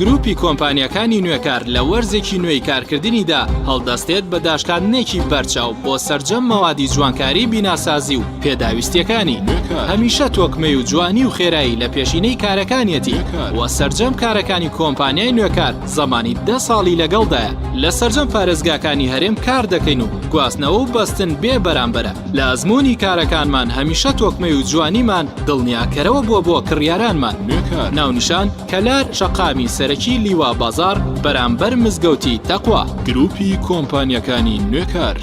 گروپی کۆمپانیەکانی نوێکار لە وەرزێکی نوێی کارکردنیدا هەڵدەستێت بە داشکاندنێکی بەرچاو بۆ سەرجەم مەوادی جوانکاری بیناسازی و پێداویستیەکانی هەمیشە تۆکمەی و جوانی و خێرایی لە پێشینەی کارەکانیەتی وە سەرجەم کارەکانی کۆمپانیای نوێکار زەمانی 10 ساڵی لەگەڵدایە لە سەرجەم پارێزگاکانی هەرێم کار دەکەین و گواستنەوە و بەستن بێ بەرامبەرە لە ئەزمموی کارەکانمان هەمیشە تۆکمەی و جوانیمان دڵنیاکەرەوە بۆ کڕیارانمان ناونیشان کەلار شەقامی سەرەکی لیوا بازار بەرامبەر مزگەوتی تەقوا گروپی کۆمپانیەکانی نوێکار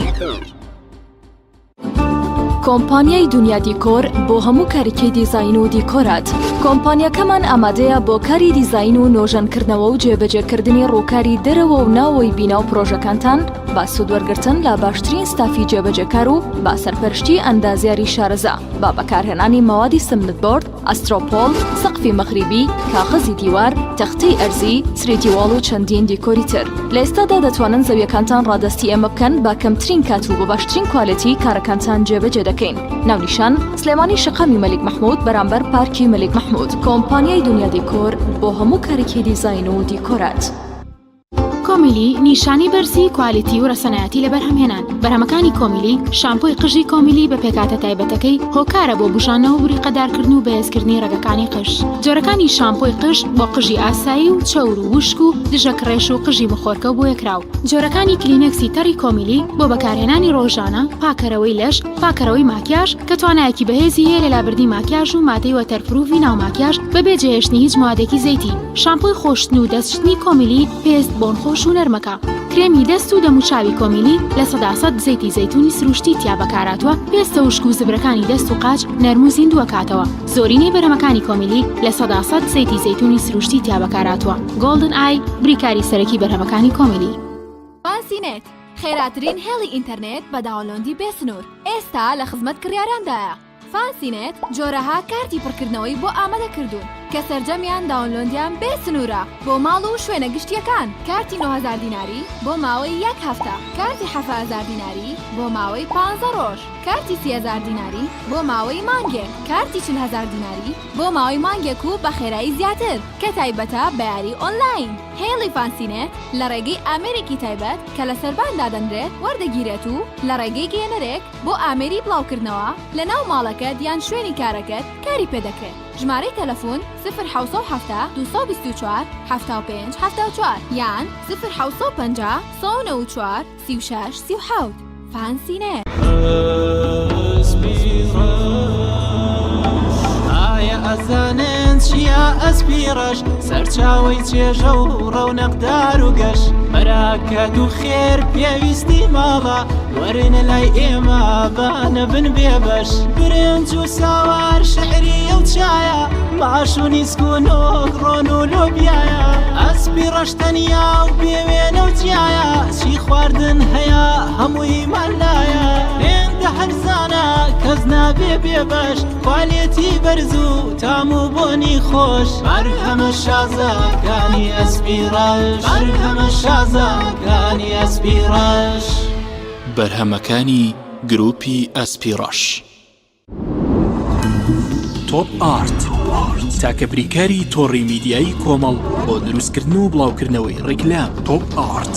کۆمپانیای دنیا دیکۆر بۆ هەموو کاریکی دیزاین و دیکۆرات کۆمپانیەکەمان ئامادەیە بۆ کاری دیزاین و نۆژەنکردنەوە و جێبەجێکردنی ڕووکاری دەرەوە و ناوەی بینا و پرۆژەکانتان با سوودوەرگرتن لە باشترین ستافی جێبەجێکار و با سەرپەرشتی ئەندازیاری شارەزا با بەکارهێنانی مەوادی سمنتبۆرد ئەسترۆپۆل سەقفی مەغریبی کاغەزی دیوار تەختەی ئەرزی سرێتی واڵ و چەندین دیکۆری تر لە ئێستادا دەتوانن زەویەکانتان ڕادستی ئێمە بکەن با کەمترین کات و بە باشترین کوالیتی کارەکانتان جێبەجێ دەکەین ناونیشان سلێمانی شەقامی مەلیک مەحموود بەرامبەر پارکی مەلیک مەحموود کۆمپانیای دنیا دیکۆر بۆ هەموو کارێکی دیزاین و دیکۆرات کۆمیلی نیشانی بەرزی کوالیتی و ڕەسەنایەتی لە بەرهەمهێنان بەرهەمەکانی کۆمیلی شامپۆی قژی کۆمیلی بە پێکاتە تایبەتەکەی هۆکارە بۆ بژانەوە و بریقەدارکردن و بەهێزکردنی ڕێگەکانی قژ جۆرەکانی شامپۆی قژ بۆ قژی ئاسایی و چەور و وشک و دژەکڕێش و قژی بخۆرکە بۆ یەکراو جۆرەکانی کلینەکسی تەڕی کۆمیلی بۆ بەکارهێنانی ڕۆژانە پاکەرەوەی لەش پاکەرەوەی ماکیاژ کە توانایەکی بەهێزی هەیە لە لابردی ماکیاژ و مادەی وەتەرپروفی ناو ماکیاژ بەبێ جێهێشتنی هیچ موادێکی زەیتی شامپۆی خۆشتن و دەستشتنی کۆمیلی پێست بۆن خۆش و نەرمەکە کرێمی دەست و دەموچاوی کۆمیلی لە 100% زەیتی زەیتونی سروشتی تیا بەکاراتوە پێستە وشک و زبرەکانی دەست و قاچ نەرم و زیندووە کاتەوە زۆرینەی بەرهەمەکانی کۆمیلی لە 100% زەیتی زەیتونی سروشتی تیا بەکاراتوە گۆڵدن ئای بریکاری سەرەکی بەرهەمەکانی کۆمیلی فانسینێت خێراترین هێڵی ئینتەرنێت بە داوڵۆندی بێسنوور ئێستا لە خزمەت کڕیاراندایە فانسینێت جۆرەها کارتی پڕکردنەوەی بۆ ئامادە کردوون کە سەرجەمیان داونلۆندیان بێ سنوورە بۆ ماڵ و شوێنە گشتیەکان کارتی 9000 دیناری بۆ ماوەی 1 هەفتە کارتی 7000 دیناری بۆ ماوەی 15 ڕۆژ کارتی 30000 دیناری بۆ ماوەی مانگێک کارتی 40000 دیناری بۆ ماوەی مانگێک و بە خێرایی زیاتر کە تایبەتە بە یاری ئۆنلاین هێڵی فانسینێت لە ڕێگەی ئامێرێکی تایبەت کە لە سەرباندا دەنرێت وەردەگیرێت و لە ڕێگەی گێنەرێک بۆ ئامێری بڵاوکردنەوە لە ناو ماڵەکەت یان شوێنی کارەکەت کاری پێدەکرێت ژمارەی تەلەفۆن 0970 224 75 74 یان 0950 194 36 37 فانسینێت ئایا ئەزانن چیا ئەسپیڕەش سەرچاوی چێژە و ڕەونەقدار و گەش بەراکەت و خێر پێویستی ماڵە وەرنە لای ئێمە بانە بن بێبەش برنج و ساوار شعری ئەو چایە باش و نیسک و نۆک ڕۆن و لۆبیایە ئەسپی ڕەشتەنیا و بێوێنە و جیایە چی خواردن هەیە هەمووی مەلایە لێندە هەرزانە کەس نابێ بێبەش کوالێتی بەرز و تام و بۆنی خۆش بەرهەمە شازەکانی ئەسپی ڕەش بەرهەمە شازەکانی ئەسپی ڕەش بەرهەمەکانی گروپی ئەسپی ڕەش تۆپ ئارت تاکە بریکاری تۆڕی میدیایی کۆمەڵ بۆ دروستکردن و بڵاوکردنەوەی ڕیکلام تۆپ ئارت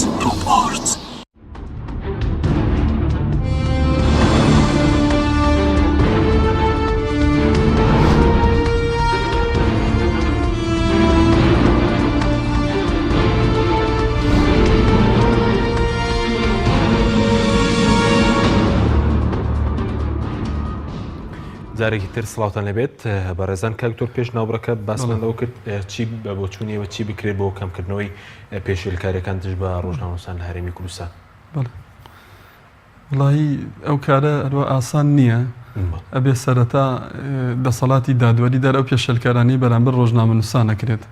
جارێکی تر سڵاوتان لەبێت بەڕێزان کاکتۆر پێش ناوبڕەکە باسمەندەوە کرد چی بۆ چوونیەوە چی بکرێت بۆ کەمکردنەوەی پێشێلکاریەکان دژ بە ڕۆژنامەنووسان لە هەرێمی کوردستان وڵی ئەو کارە ئەوە ئاسان نییە ئەبێ سەرەتا دەسەڵاتی دادوەری دەر ئەو پێشەلکارانی بەرامبەر ڕۆژنامەنووسان نەکرێت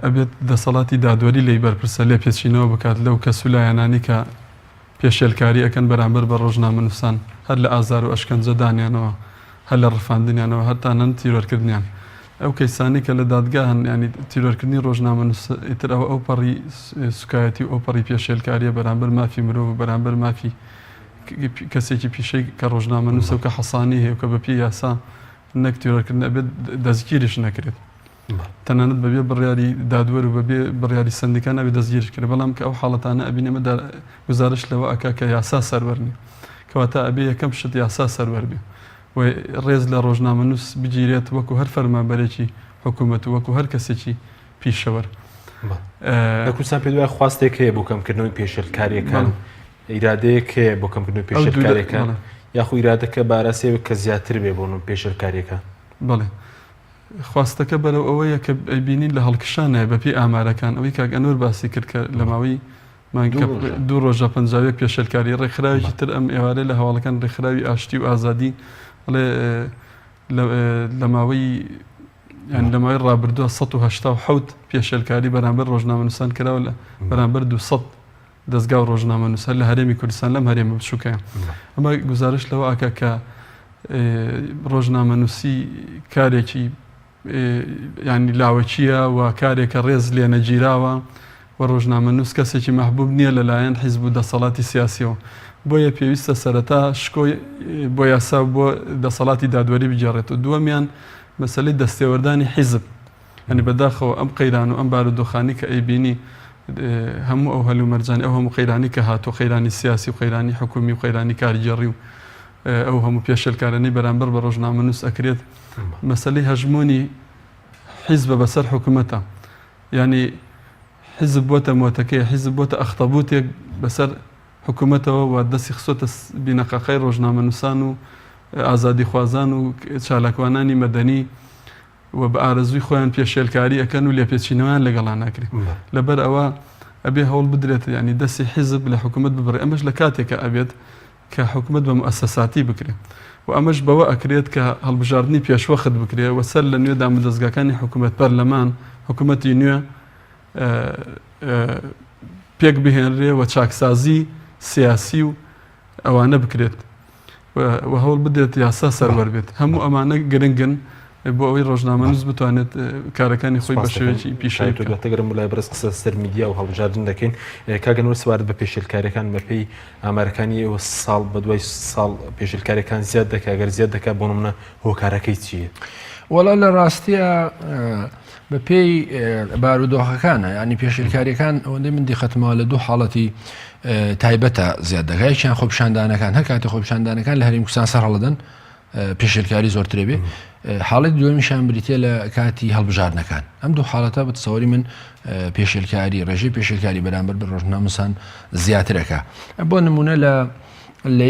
ئەبێت دەسەڵاتی دادوەری لی بەرپرسە لێ پێچینەوە بکات لەو کە سولایەنانی کە پێشێلکاری ئەەکەن بەرامبەر بە ڕۆژنامەنووسان هەر لە ئازار و ئەشکەنجەدانیانەوە هەر لە ڕفاندنیانەوە هەرتانەن تیرۆرکردنیان ئەو کەیسانی کە لە دادگاهن ینی تیرۆرکردنی ڕۆژنامەنووسیتر ئەو پەڕی سوکایەتی و ئەو پەڕی پێشێلکاریە بەرامبەر مافی مرۆڤ و بەرامبەر مافی کەسێکی پیشەی کە ڕۆژنامەنووسە و کە حەسانی هەیە کە بە پێی یاسا نەک تیرۆرکردن ئەبێت دەستگیریش نەکرێت تەنانەت بەبێ بڕیاری دادوەر و بەبێ بڕیاری سندیکان ئەبێ دەستگیرش کرد بەڵام کە ئەو حاڵەتانە ئەبینێ ئەمە گزارش لەوە ئەکا کە یاسا سەروەرنی کەواتە ئەبێ یەکەم شت یاسا سەروەر بێ و ڕێز لە ڕۆژنامەنووس بگیرێت وەکو هەر فەرمانبەرێکی حکوومەت و وەکو هەر کەسێکی پیشەوەر لە کوردستان پێ دوای خواستێک هەیە بۆ کەمکردنەوەی پێشێلکاریەکان ئیرادەیەک هەیە بۆ کەمکردنەوەی پێشێلکاریەکان یاخو ئیرادەکە باراسێ کە زیاتر بێ بۆ پێشێلکاریەکان بەڵێ خواستەکە بەرەو ئەوەیە کە ئەیبینین لە هەڵکشانەیە بەپی ئامارەکان ئەوەی کاک ئەنوەر باسی کرد کە لە ماوەی دوو ڕۆژە پەنجاوێک پێشێلکاری ڕێکخراوێکی تر ئەم ئێوارە لە هەواڵەکان ڕێکخراوی ئاشتی و ئازادی لە ماوەی لە ماوەی ڕابردووە 1970 پێشێلکاری بەرامبەر ڕۆژنامەنووسان کراوە لە بەرامبەر 200 دەستگا و ڕۆژنامەنووسەر لە هەرێمی کوردستان لەم هەرێمە بچووکەیە ئەمە گزارش لەوە ئاکا کە ڕۆژنامەنووسی کارێکی ینی لاوەچیە و کارێکە ڕێز لێنەگیراوە و ڕۆژنامەنووس کەسێکی مەحبوب نییە لەلایەن حیزب و دەسەڵاتی سیاسیەوە بۆیە پێویستە سەرەتا شکۆی بۆ یاسا بۆ دەسەڵاتی دادوەری بجارێت و دووەمیان مەسەلەی دەستێوەردانی حیزب ئەنی بەداخەوە ئەم قەیران و ئەم بارودۆخانی کە ئەیبینی هەموو ئەو هەلو مەرجانی ئەو هەموو قەیرانی کە هاتووە قەیرانی سیاسی و قەیرانی حکومی و قەیرانی کاریگەڕی و ئەو هەموو پێشێلکارانەی بەرامبەر بە ڕۆژنامەنووس ئەکرێت مەسەلەی هەژمۆنی حیزبە بەسەر حکوومەتە ینی حیزب بۆتە مۆتەکەی حیزب بۆتە ئەختەبوتێک بەسەر حکوومەتەوە و دەستی خسۆتە بینەقەقەی ڕۆژنامەنووسان و ئازادی خوازان و چالاکوانانی مەدەنی و بە ئارەزووی خۆیان پێشێلکاری ئەەکەن و لێپێچینەوەیان لەگەڵان ناکرێت لەبەر ئەوە ئەبێ هەوڵ بدرێت ینی دەستی حیزب لە حکوومەت ببڕێ ئەمەش لە کاتێکە ئەبێت کە حکوومەت بە مؤسساتی بکرێت و ئەمەش بەوە ئەکرێت کە هەڵبژاردننی پێشوەخت بکرێت و سەر لە نوێ دامودەستگاکانی حکوومەت پەرلەمان حکوومەتی نوێ پێک بهێنرێ و چاکسازی سیاسی و ئەوانە بکرێت و هەوڵ بدرێت یاسا سەروەر بێت هەموو ئەمانە گرنگن بۆ ئەوەی ڕۆژنامەنووس بتوانێت کارەکانی خۆی بە شێوەیەکی پیشایی تەگەرم لای بەرز قسە سەر میدیا و هەڵبژاردن دەکەین کاگەنەوە سوارد بە پێشێلکاریەکان بەپێی ئامارەکانی ئێوە ساڵ بە دوای ساڵ پێشێلکاریەکان زیاد دەکات گەر زیاد دەکات بۆ نمونە هۆکارەکەی چییە؟ وەڵا لە ڕاستیە بە پێی بارودۆخەکانە ینی پێشێلکاریەکان ئەوەندەی من دیخەتمەوە لە دوو حاڵەتی تایبەتە زیاد دەکات یەکیان خۆپیشاندانەکان هەر کاتی خۆپیشاندانەکان لە هەرێمی کوردستان سەر هەڵەدەن پێشێلکاری زۆرترێ بێ حاڵەتی دووەمیشان بریتە لە کاتی هەڵبژاردنەکان ئەم دوو حاڵەتە بە تەسەوەری من پێشێلکاری ڕێژەی پێشێلکاری بەرامبەر بە ڕۆژنامەنووسان زیاترەکە بۆ نمونە لە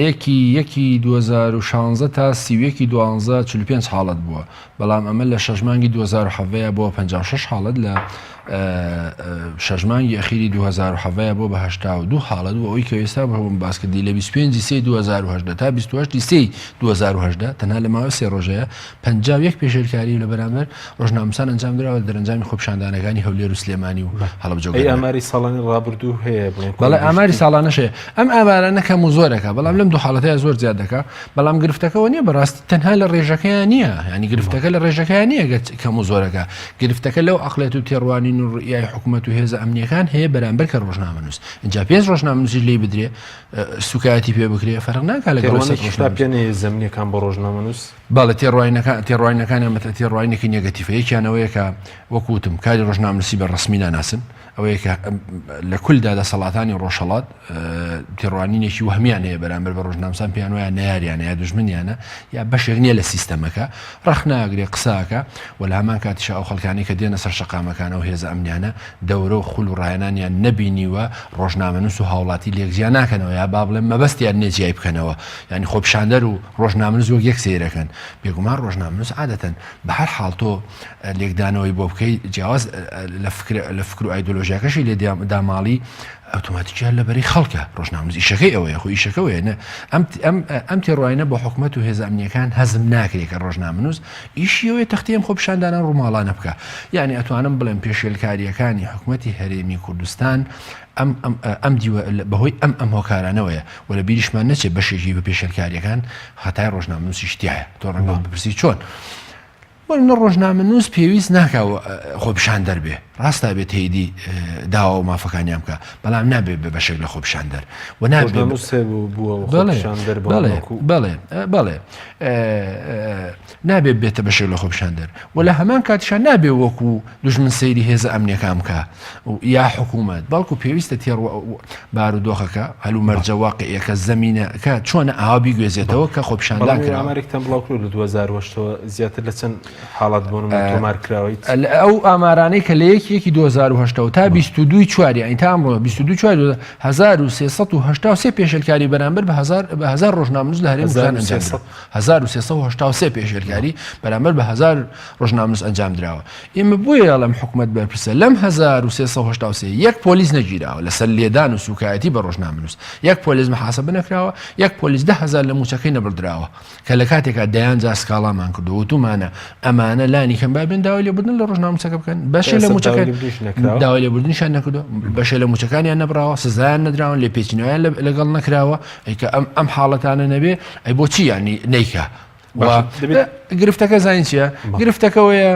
یەکی 2016 تا 31/12 45 حاڵەت بووە بەڵام ئەمە لە شەژمانگی 2007 بۆ 56 حاڵەت لە شەژمانگی ئەخیری 2007 بۆ بە 82 حاڵەت و ئەوەی کە ئێستا بەم باسکردی لە 25/3/2018 تا 28/3/2018 تەنها لە ماوەی سێ ڕۆژەیە 51 پێشێلکاری لە بەرامبەر ڕۆژنامەنووسان ئەنجام درراوە دەرەنجامی خۆپیشاندانەکانی هەولێر و سلێمانی و هەڵبجەوە ئاماری ساڵانی ڕابردوو هەیە بەڵێ ئاماری ساڵانەش هەیە ئەم ئامارانە کەم و زۆرەکە بەڵام لەم دوو حاڵەتەیە زۆر زیاد دەکات بەڵام گرفتەکەەوە نییە بەڕاستی تەنها لە ڕێژەکەیان نییە ینی گرفتەکە لە ڕێژەکەیان نییە کەم و زۆرەکە گرفتەکە لەو ئەقلێت و تێڕوانی و ڕیای حکوومەت و هێزە ئەمنیەکان هەیە بەرامبەر کە ڕۆژنامەنووس اینجا پێنج ڕۆژنامەنووسی لێ بدرێ سوکایەتی پێ بکرێ فەرق ناکات لەگەڵ پێێ زەمینەکان بە ڕۆژنامەنووس باڵە تێڕوانەکانی مەتە تێڕوانێکی نێگەتیفە یەکیانەوەیە کە وەکوتم کاری ڕۆژنامەنووسی بە ڕسمی ناناسن ئەوەیە کە لە کولدا دەسەڵاتانی ڕۆژهەڵات تێڕوانینێکی وهمیان هەیە بەرامبەر بە ڕۆژنامەنووسان پێیان وایە نەیاریانە یا دوژمنیانە یا بەشێک نییە لە سیستەمەکە ڕەخ ناگرێ قساکە و لە هەمان کاتیش ئەو خەڵکانی کە دێنە سەر شەقامەکانە و هێزە ئەمنیانە دەورە و خول و ڕایەنانیان نەبینیوە ڕۆژنامەنووس و هاوڵاتی لێکزیان ناکەنەوە یا با بڵێن مەبەستیان نێجیای بکەنەوە ینی خۆپیشاندەر و ڕۆژنامەنووس وەک یەک سەیرەکەن بێگومان ڕۆژنامەنووس عادەتەن بە هەر حاڵ تۆ لێکدانەوەی بۆ بکەی جیاواز لە فکر و ئایدۆلۆژیاکەشی لێ داماڵی ئۆتۆماتیکیان لەبەری خەڵکە ڕۆژنامەنووس ئیشەکەی ئەوەیە خۆ ئیشەکەوەیە ئەم تێڕواینە بۆ حکوومەت و هێز ئەمنیەکان هەزم ناکرێت کە ڕۆژنامەنووس ئیشیەوەی تەختیم خۆ پیشاندانان ڕووماڵانە بکە یعنی ئەتوانم بڵێم پێشێلکاریەکانی حکوومەتی هەرێمی کوردستان بەهۆی ئەم هۆکارانەوەیە و لە بیریشمان نەچێت بەشێکی بە پێشێلکاریەکان هەتای ڕۆژنامەنووسی شتیایە تۆ ڕەنگە بپرسی چۆن وەرنە ڕۆژنامەنووس پێویست ناکاوە خۆپیشان دەربێ ڕاستە بێت هەیدی داوا و مافەکانیان بکە بەڵام نابێت بە بەشێک لە خۆپیشان دەر و بەڵێ نابێت بێتە بەشێک لە خۆپیشان دەر و لە هەمان کاتیشان نابێ وەکو دوژمن سەیری هێزە ئەمنیەکان بکە یا حکوومەت بەڵکو پێویستە تێڕ بارودۆخەکە هەلو مەرجەواقعەکە زەمینەکە چۆنە ئاوا بیگوێزێتەوە کە خۆپیشاندان کرا ئەمریکتان بڵاوکرد لە 2008 زیاتر لە چەند حاڵات بوون تۆمارکراویت ئەو ئامارانەی کە لە یەکی 2010 تا 22 چواری ئەین تا ئەمڕۆ 22 چوار 1383 پێشێلکاری بەرامبەر بە 1000 ڕۆژنامەنووس لە هەرێمی کوردستان ئەنجام 1383 پێشێلکاری بەرامبەر بە 1000 ڕۆژنامەنووس ئەنجام درراوە ئێمە بۆیە لەم حکوومەت بەرپرسە لەم 1383 یەک پۆلیس نەگیراوە لەسەر لێدان و سوکایەتی بە ڕۆژنامەنووس یەک پۆلیس محاسبە نەکراوە یەک پۆلیس 10,000 لە موچەکەی نەبردراوە کە لە کاتێکا دەیان جا سکاڵامان کردو وتومانە ئەمانە لانی کەم بابێن داوای لێبوردن لە ڕۆژنامەنووسەکە بکەن بەشێ لە موچەکان داوای لێبوردنیشان نەکردو بەشێ لە موچەکانیان نەبراوە سزایان نەدراون لێ پێچینەوەیان لەگەڵ نەکراوە ئەیکە ئەم حاڵەتانە نەبێ ئەی بۆچی ینی نیکە گرفتەکە زین چیە گرفتەکەوەیە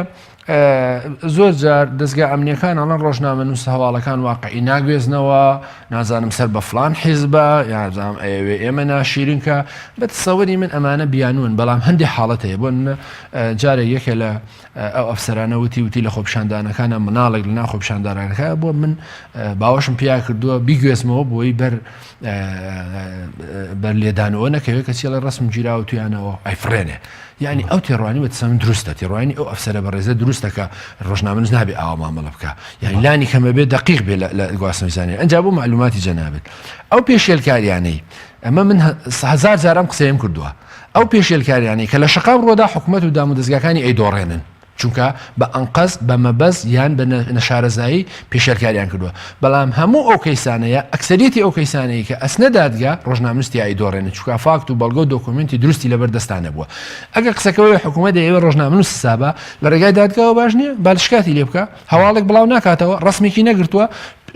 زۆر جار دەستگا ئەمنیەکان ئەڵەن ڕۆژنامەنووس هەواڵەکان واقعی ناگوێزنەوە نازانم سەر بە فلان حیزبە یازانم ئێمە ناشیرینکە بەت سەوەری من ئەمانە بیانون بەڵام هەندێک حاڵەت هەیە بۆ جارە یەکێ لە ئەو ئەفسەرانە وتی لە خۆپیشاندانەکانە مناڵێک لە ناو خۆپیشاندانەکە بۆ من باوەشم پیا کردووە بیگوێزمەوە بۆی بەر لێدانەوە نەکەوێت کە چێڵە ڕسم گیراوە تویانەوە ئەیفرێنێ یعنی ئەو تێڕوانی وەتسەم دروستە تێڕوانی ئەو ئەفسەرە بەڕێزە دروستەکە ڕۆژنامەنووس نابێ ئاوا مامەڵە بکە یعنی لانی کەمە بێ دقیق بێ لە گواستنەویزانێ ئەنجا بۆ معلوماتی جەنابێت ئەو پێشێلکاریانەی ئەمە من 1000 جارم قسەیم کردووە ئەو پێشێلکاریانی کە لە شەقام ڕۆدا حکوومەت و دامودەستگاکانی ئەیدۆڕێنن چونکە بە ئەنقەز بە مەبەز یان بە نەشارەزایی پێشێلکاریان کردووە بەڵام هەموو ئەو کەیسانەیە ئەکسەریەتی ئەو کەیسانەیە کە ئەسنە دادگا ڕۆژنامەنووسی ئەیدۆڕێنن چونکە فاکت و بەڵگە و دۆکومنتی دروستی لەبەر دەستانە بووە ئەگەر قسەکەوەی حکوومەت ئێوە ڕۆژنامەنووس حسابە لە ڕێگای دادگاوە باش نییە بالشکاتی لێ بکە هەواڵێک بڵاو ناکاتەوە ڕسمێکی نەگرتووە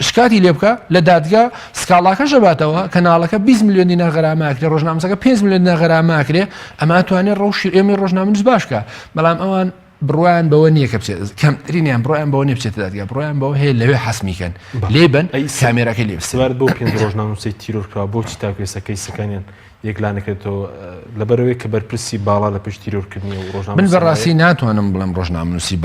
شکاتی لێ بکە لە دادگا سکاڵاکە ژەباتەوە کەناڵەکە 20 میلیۆن دینار غەراماکرێ ڕۆژنامەنووسەکە 5 میلیۆن دینار غەراماکرێ ئەمە توانێت ئێمە ڕۆژنامەنووس باشکە بەڵام ئەوان بڕوان بەوە نییە کە بچێت کەمترینیان بڕۆیان بەوە نیە بچێتە دادگا بڕۆیان بەوە هەیە لەوێ حەسمیکەن لێبن کامێراکە لێ سوار بۆ پێنج ڕۆژنامەنووسی تیرۆرکراوە بۆچی تاکوێسەکەی سەکانیان یەکلا نەکرێتەوە لەبەرەوەی کە بەرپرسی باڵا لە پشت تیرۆرکردنی و ڕۆژنامە من بەڕاستی ناتوانم بڵم ڕۆژنامەنووسی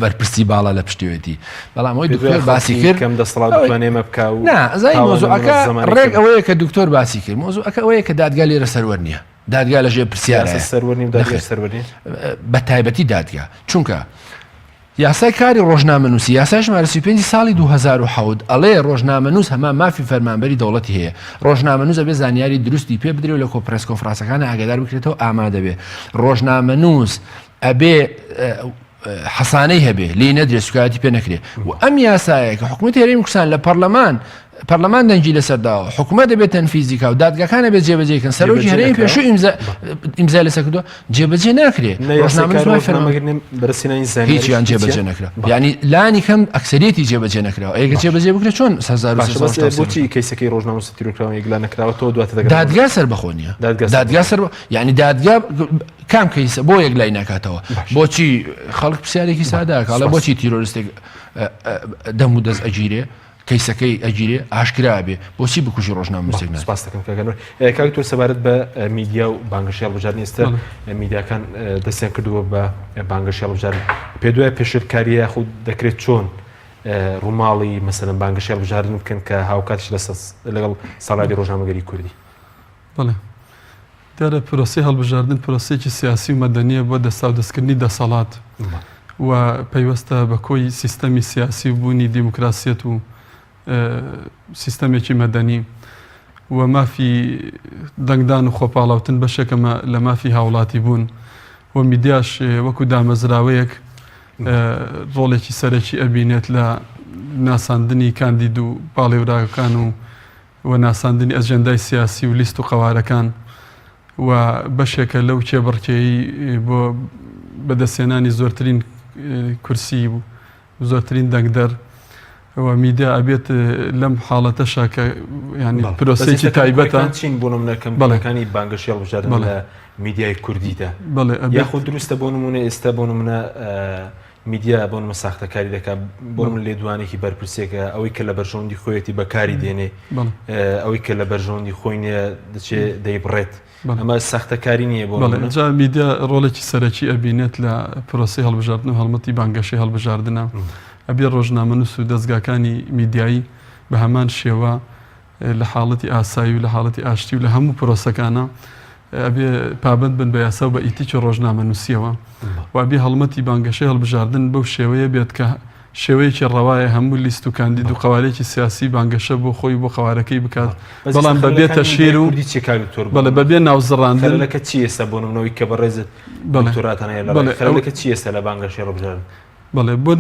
بەرپرسی باڵا لە پشتیوێتی بەڵام ئەوەی دکتۆر باسی کرد کەم دەسەڵات بتوانێمە بکە و نازای مۆزوعەکە ڕێک ئەوەیە کە دکتۆر باسی کرد مۆزوعەکە ئەوەیە کە دادگا لێرە سەروەر نییە دادگا لەژێ پرسیارە سەروەرنی بە تایبەتی دادگا چونکە یاسای کاری ڕۆژنامەنووسی یاسای ژمارە 35 ساڵی 2007 ئەڵێ ڕۆژنامەنووس هەمان مافی فەرمانبەری دەوڵەتی هەیە ڕۆژنامەنووس ئەبێ زانیاری دروستی پێ بدرێت لە کۆپرس کۆنفرانسەکانە ئاگادار بکرێتەوە ئامادە بێ ڕۆژنامەنووس ئەبێ حەسانەی هەبێ لی نەدرێت سوکایەتی پێ نەکرێ و ئەم یاسایە کە حکوومەتی هەرێمی کوردستان لە پەرلەمان دەنگی لەسەرداوە حکوومەت دەبێت تەنفیزیکا و دادگاکانە بێت جێبەجێکن سەرۆکی هەرێمی پێشوو ئیمزای لەسەر کردووە جێبەجێ ناکرێت هیچیان جێبەجێ نەکرا ینی لانی کەم ئەکسەریەتی جێبەجێ نەکراوە ئەگە جێبەجێ بکرێت چۆن بۆچی کەیسەکەی ڕۆژنامەنووسی تیرۆرکراوە یەکلا نەکراوەتەوە دواتر دادگا سەر بەخۆ نییە دادگا سەر ینی دادگا کام کەیسە بۆ یەکلای ناکاتەوە بۆچی خەڵک پرسیارێکی ساداکڵە بۆچی تیرۆریستێک دەم و دەست ئەگیرێ کەیسەکەی ئەگیرێ ئاشکرا بێ بۆچی بکوژی ڕۆژنامەنووسێک سپاس دەکەم کاکتۆر سەبارەت بە میدیا و بانگەشی هەڵبژاردننی ئێستا میدیاکان دەستیان کردووە بە بانگەشی هەڵبژاردن پێ دوای پێشێلکاریە خود دەکرێت چۆن ڕووماڵی مەسەلەن بانگەشی هەڵبژاردن بکەن کە هاوکاتش لەگەڵ ساڵادی ڕۆژنامەگەری کوردی بەڵێ دیارە پرۆسی هەڵبژاردن پرۆسێکی سیاسی و مەدەنیە بۆ دەستا و دەستکردنی دەسەڵات و پەیوەستە بە کۆی سیستەمی سیاسی بوونی دیموکراسیەت و سیستەمێکی مەدەنی و مافی دەنگدان و خۆپاڵاوتن بەشێکەمە لە مافی هاوڵاتی بوون و میدیاش وەکو دامەزراوەیەک ڕۆڵێکی سەرەکی ئەبینێت لە ناساندنی کاندید و باڵێوراگەکان و ناساندنی ئەجەندای سیاسی و لیست و قەوارەکان و بەشێکە لەو کێبڕکێی بۆ بەدەستێنانی زۆرترین کورسی و زۆرترین دەنگدەر و میدیا ئەبێت لەم حاڵەتەشا کە ینی پرۆسێکی تایبەتە چین بۆ نمونەکەمەکانی بانگەشی هەڵبژاردن لە میدیای کوردیدا یاخود دروستە بۆ نمونە ئێستا بۆ نمونە میدیا بۆ نمە ساختەکاری دەکات بۆ من لێدوانێکی بەرپرسێکە ئەوەی کە لە بەرژەوەندی خۆیەتی بەکاری دێنێ ئەوەی کە لە بەرژەوەندی خۆی دەچێت دەیبڕێت ئەمە ساختەکاری نییە بۆ جا میدیا ڕۆڵێکی سەرەکی ئەبینێت لە پرۆسی هەڵبژاردن و هەڵمەتی بانگەشەی هەڵبژاردنە ئەبێ ڕۆژنامەنووس و دەستگاکانی میدیایی بە هەمان شێوە لە حاڵەتی ئاسایی و لە حاڵەتی ئاشتی و لە هەموو پرۆسەکانە ئەبێ پابند بن بە یاسا و بە ئیتیکی ڕۆژنامەنووسیەوە و ئەبێ هەڵمەتی بانگەشەی هەڵبژاردن بەو شێوەیە بێت کە شێوەیەکی ڕەوایە هەموو لیست و کاندید و قەوارێکی سیاسی بانگەشە بۆ خۆی بۆ قەوارەکەی بکات بەڵام بەبێتە شیر و بەڵێ بەبێ ناوزڕاندن لەکە چی ئێستا بۆ نمونەوەی کە بەڕێزت دکتۆراتانەیە چی ئێستا لە بانگەشەی هەڵبژاردن بەڵێ بۆ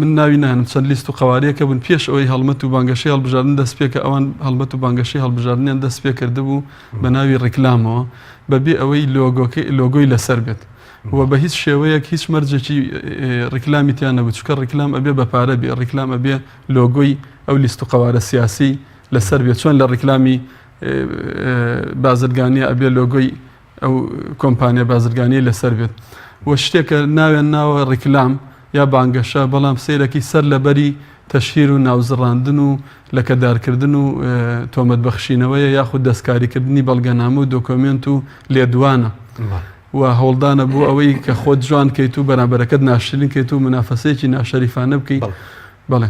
من ناوی نانم چەند لیست و قەوارەیەکە بوون پێش ئەوەی هەڵمەت و بانگەشەی هەڵبژاردن دەست پێکە ئەوان هەڵمەت و بانگەشەی هەڵبژاردنیان دەست پێ کردبوو بە ناوی ڕیکلامەوە بەبێ ئەوەی لۆگۆی لەسەر بێت و بە هیچ شێوەیەک هیچ مەرجێکی ڕیکلامیتیان نەبوو چکە ڕیکلام ئەبێ بەپارە بێ ڕیکلام ئەبێ لۆگۆی ئەو لیست و قەوارە سیاسی لەسەر بێت چۆن لە ڕیکلامی بازرگانیە ئەبێ لۆگۆی ئەو کۆمپانیا بازرگانیە لەسەر بێت وە شتێکە ناوێن ناوە ڕیکلام یا بانگەشە بەڵام سیرەکی سەر لەبەری تەشهیر و ناوزڕاندن و لەکەدارکردن و تۆمەت بەخشینەوەیە یاخود دەستکاریکردنی بەڵگەنامە و دۆکۆمنت و لێدوانە و هەوڵدانە بوو ئەوەی کە خۆت جوان کەیت و بەرامبەرەکەت ناشرین کەیت و منافەسەیەکی ناشەریفانە بکەیت بەڵێ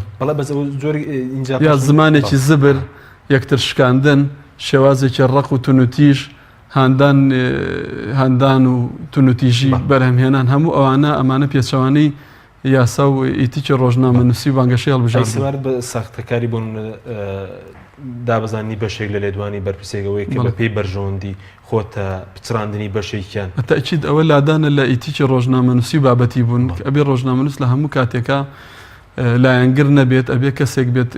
یا زمانێکی زبر یەکتر شکاندن شێوازێکی ڕق و تونوتیژ هاندان و تونوتیژی بەرهەمهێنان هەموو ئەمانە پێچەوانەی یاسا و ئیتیکی ڕۆژنامەنووسی و بانگەشەی هەڵبژاردن بە ساختەکاری بۆ دابزانانی بەشێک لە لێدوانی بەرپرسێکەوەی کە بە پێی بەرژەوەندی خۆتە پچڕاندنی بەشێکیان تەکید ئەوە لادانە لە ئیتیکی ڕۆژنامەنووسی بابەتی بوون ئەبێ ڕۆژنامەنووس لە هەموو کاتێکا لایەنگر نەبێت ئەبێ کەسێک بێت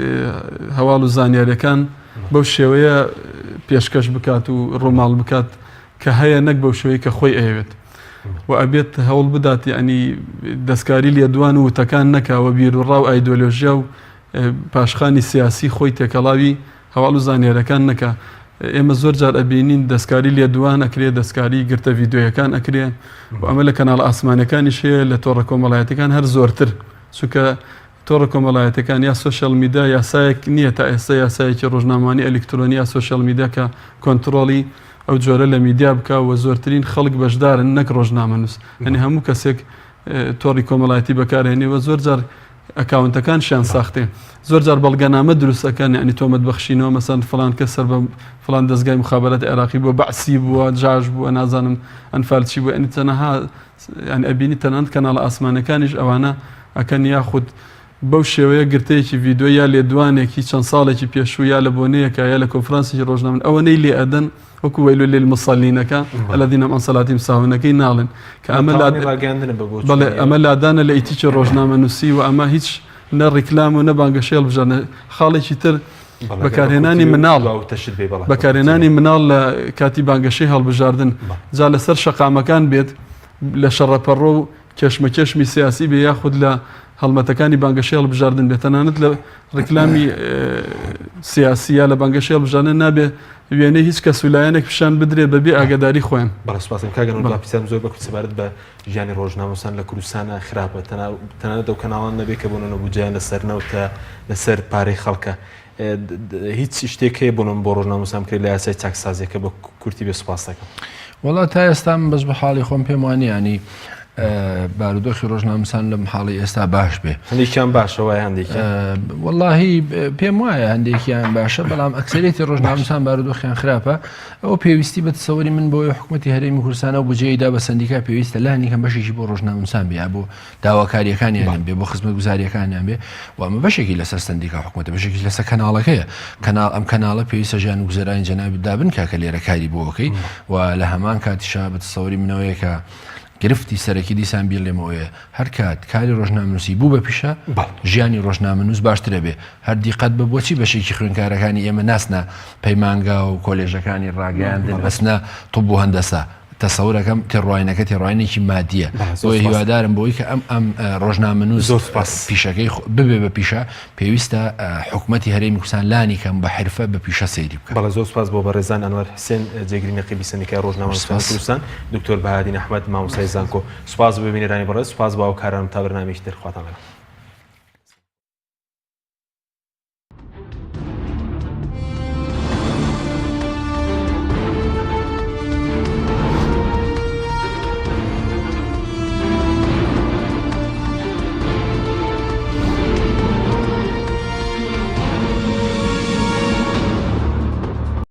هەواڵ و زانیاریەکان بەو شێوەیە پێشکەش بکات و ڕۆماڵ بکات کە هەیە نەک بەو شێوەیە کە خۆی ئەوێت و ئەبێت هەوڵ بدات ینی دەستکاری لێدوان و وتەکان نەکاوە بیرروڕاو ئایدۆلۆژیا و پاشخانی سیاسی خۆی تێکەڵاوی هەواڵ و زانیارەکان نەکە ئێمە زۆر جار ئەبینین دەستکاری لێدوان ئەکرێ دەستکاری گرتە ڤیددیۆیەکان ئەکرێ و ئەمە لە کەناڵ ئاسمانەکانیش هەیە لە تۆڕە کۆمەڵایەتەکان هەر زۆرتر چونکە تۆڕە کۆمەڵایەتەکان یا سۆشیال میدیا یاسایەک نییە تا ئێستا یاسایەکی ڕۆژنامانی ئەلکترۆنی یا سۆشیال میدیا کە کۆنتترۆڵی ئەو جۆرە لە میدیا بکە و زۆرترین خەڵک بەشدارن نەک ڕۆژنامەنووس ئەنی هەموو کەسێک تۆڕی کۆمەڵایەتی بەکارهێنێەوە زۆر جار ئەکاونتەکانشیان ساختێ زۆر جار بەڵگەنامە دروستەکان ینی تۆمەت بەخشینەوە مەسەن فلان کەس سەر بە فلان دەستگای مخابرەت عێراقی بۆ بەعسی بووە جاژ بووە نازانم ئەنفالچی بوو ئەنی تەنەها ئەبینی تەنانەت کەناڵە ئاسمانەکانیش ئەوانە ئەکەن یاخود بەو شێوەیە گرتەیەکی ڤیددیۆ یا لێدوانێکی چەند ساڵێکی پێشوو یا لە بۆنەیەکە یا لە کۆنفرانسێکی ڕۆژنامە ئەوەنەی لێ ئەدەن وەکو وەیل للمصەلینەکە الذین عن صلاتهم ساهونەکەی ناڵێن کە ئەمە لادانە لە ئیتیکی ڕۆژنامەنووسی و ئەمە هیچ نە ڕیکلام و نە بانگەشەی هەڵبژاردنە خاڵێکی تر بەکارهێنانی مناڵ بەکارهێنانی مناڵ لە کاتی بانگەشەی هەڵبژاردن جا لەسەر شەقامەکان بێت لە شەڕەپەڕۆ و کێشمەکێشمی سیاسی بێ یاخود لە هەڵمەتەکانی بانگەشەی هەڵبژاردن بێت تەنانەت لە ڕیکلامی سیاسیە لە بانگەشەی هەڵبژاردن نابێ وێنەی هیچ کەس ویلایەنێک پیشان بدرێ بەبێ ئاگاداری خۆیان بەڕسپاسم کاگەنپیسان زۆر بە سەبارەت بە ژیانی ڕۆژنامەسان لە کوردستانە خراپە تەنانەت ئەو کەناڵان نەبێت کە بۆنە نەبووجیان لەسەر نەوتە لەسەر پارەی خەڵکە هیچ شتێک هەیە بۆنم بۆ ڕۆژنامەسان کرد لە یاسای چاکسازیەکە بە کورتی بێ سوپاس دەکەم وڵات تا ئێستا بەس بە حاڵی خۆم پێم وانی ینی بارودۆخی ڕۆژنامەسان لەم حاڵی ئێستا باش بێ هەندێکیان باشەوە هەندێکی وەڵاهی پێم وایە هەندێکیان باشە بەڵام ئەکسەرێتی ڕۆژنامەسان بارودۆخیان خراپە ئەو پێویستی بە تەسەوەری من بۆی حکوومەتی هەرێمی کوردستانە و بجێیدا بە سندیکا پێویستە لە هەندێکم بەشێکی بۆ ڕۆژنامەسان بێ بۆ داواکاریەکانیان بێ بۆ خزمەت گوزاریەکانیان بێ و ئەمە بەشێکی لەسەر سندیکا حکوومەتە بەشێکی لەسەر کەناڵەکەیە ئەم کەناڵە پێویستە ژیان و گوزەرانی جەنابی دابن کاکە لێرە کاری بۆ ئۆکەی و لە هەمان کاتیشا بە تەسەوەری منەوەیە کە گرفتی سەرەکی دیسان بیڵێمەوەیە هەر کات کاری ڕۆژنامەنووسی بوو بە پیشە ژیانی ڕۆژنامەنووس باشترە بێ هەر دیقەت بە بۆچی بەشێکی خوێنکارەکانی ئێمە ناسنە پەیمانگا و کۆلێژەکانی ڕاگەیاندن بەسنە تۆ بۆ هەندەسا تەسەورەکەم تێڕواینەکە تێڕواینێکی مادیە بۆی هیوادارم بۆی کە ئەم ڕۆژنامەنووس پیشەکەی ببێ بە پیشە پێویستە حکوومەتی هەرێمی کوردستان لانی کەم بە حرفە بە پیشە سەیری بکە. بەڵێ زۆر سپاس بۆ بەڕێزان ئەنوەر حسێن جێگرینی قیبی سندیکای ڕۆژنامەنووسان کوردستان دکتۆر بەهادین ئەحمەد مامۆستای زانکۆ سوپاس بە بینێرانی بەڕێز سوپاس بە ئەو کارانم تا بەرنامەیەکی تر خواتان لەگەڵ.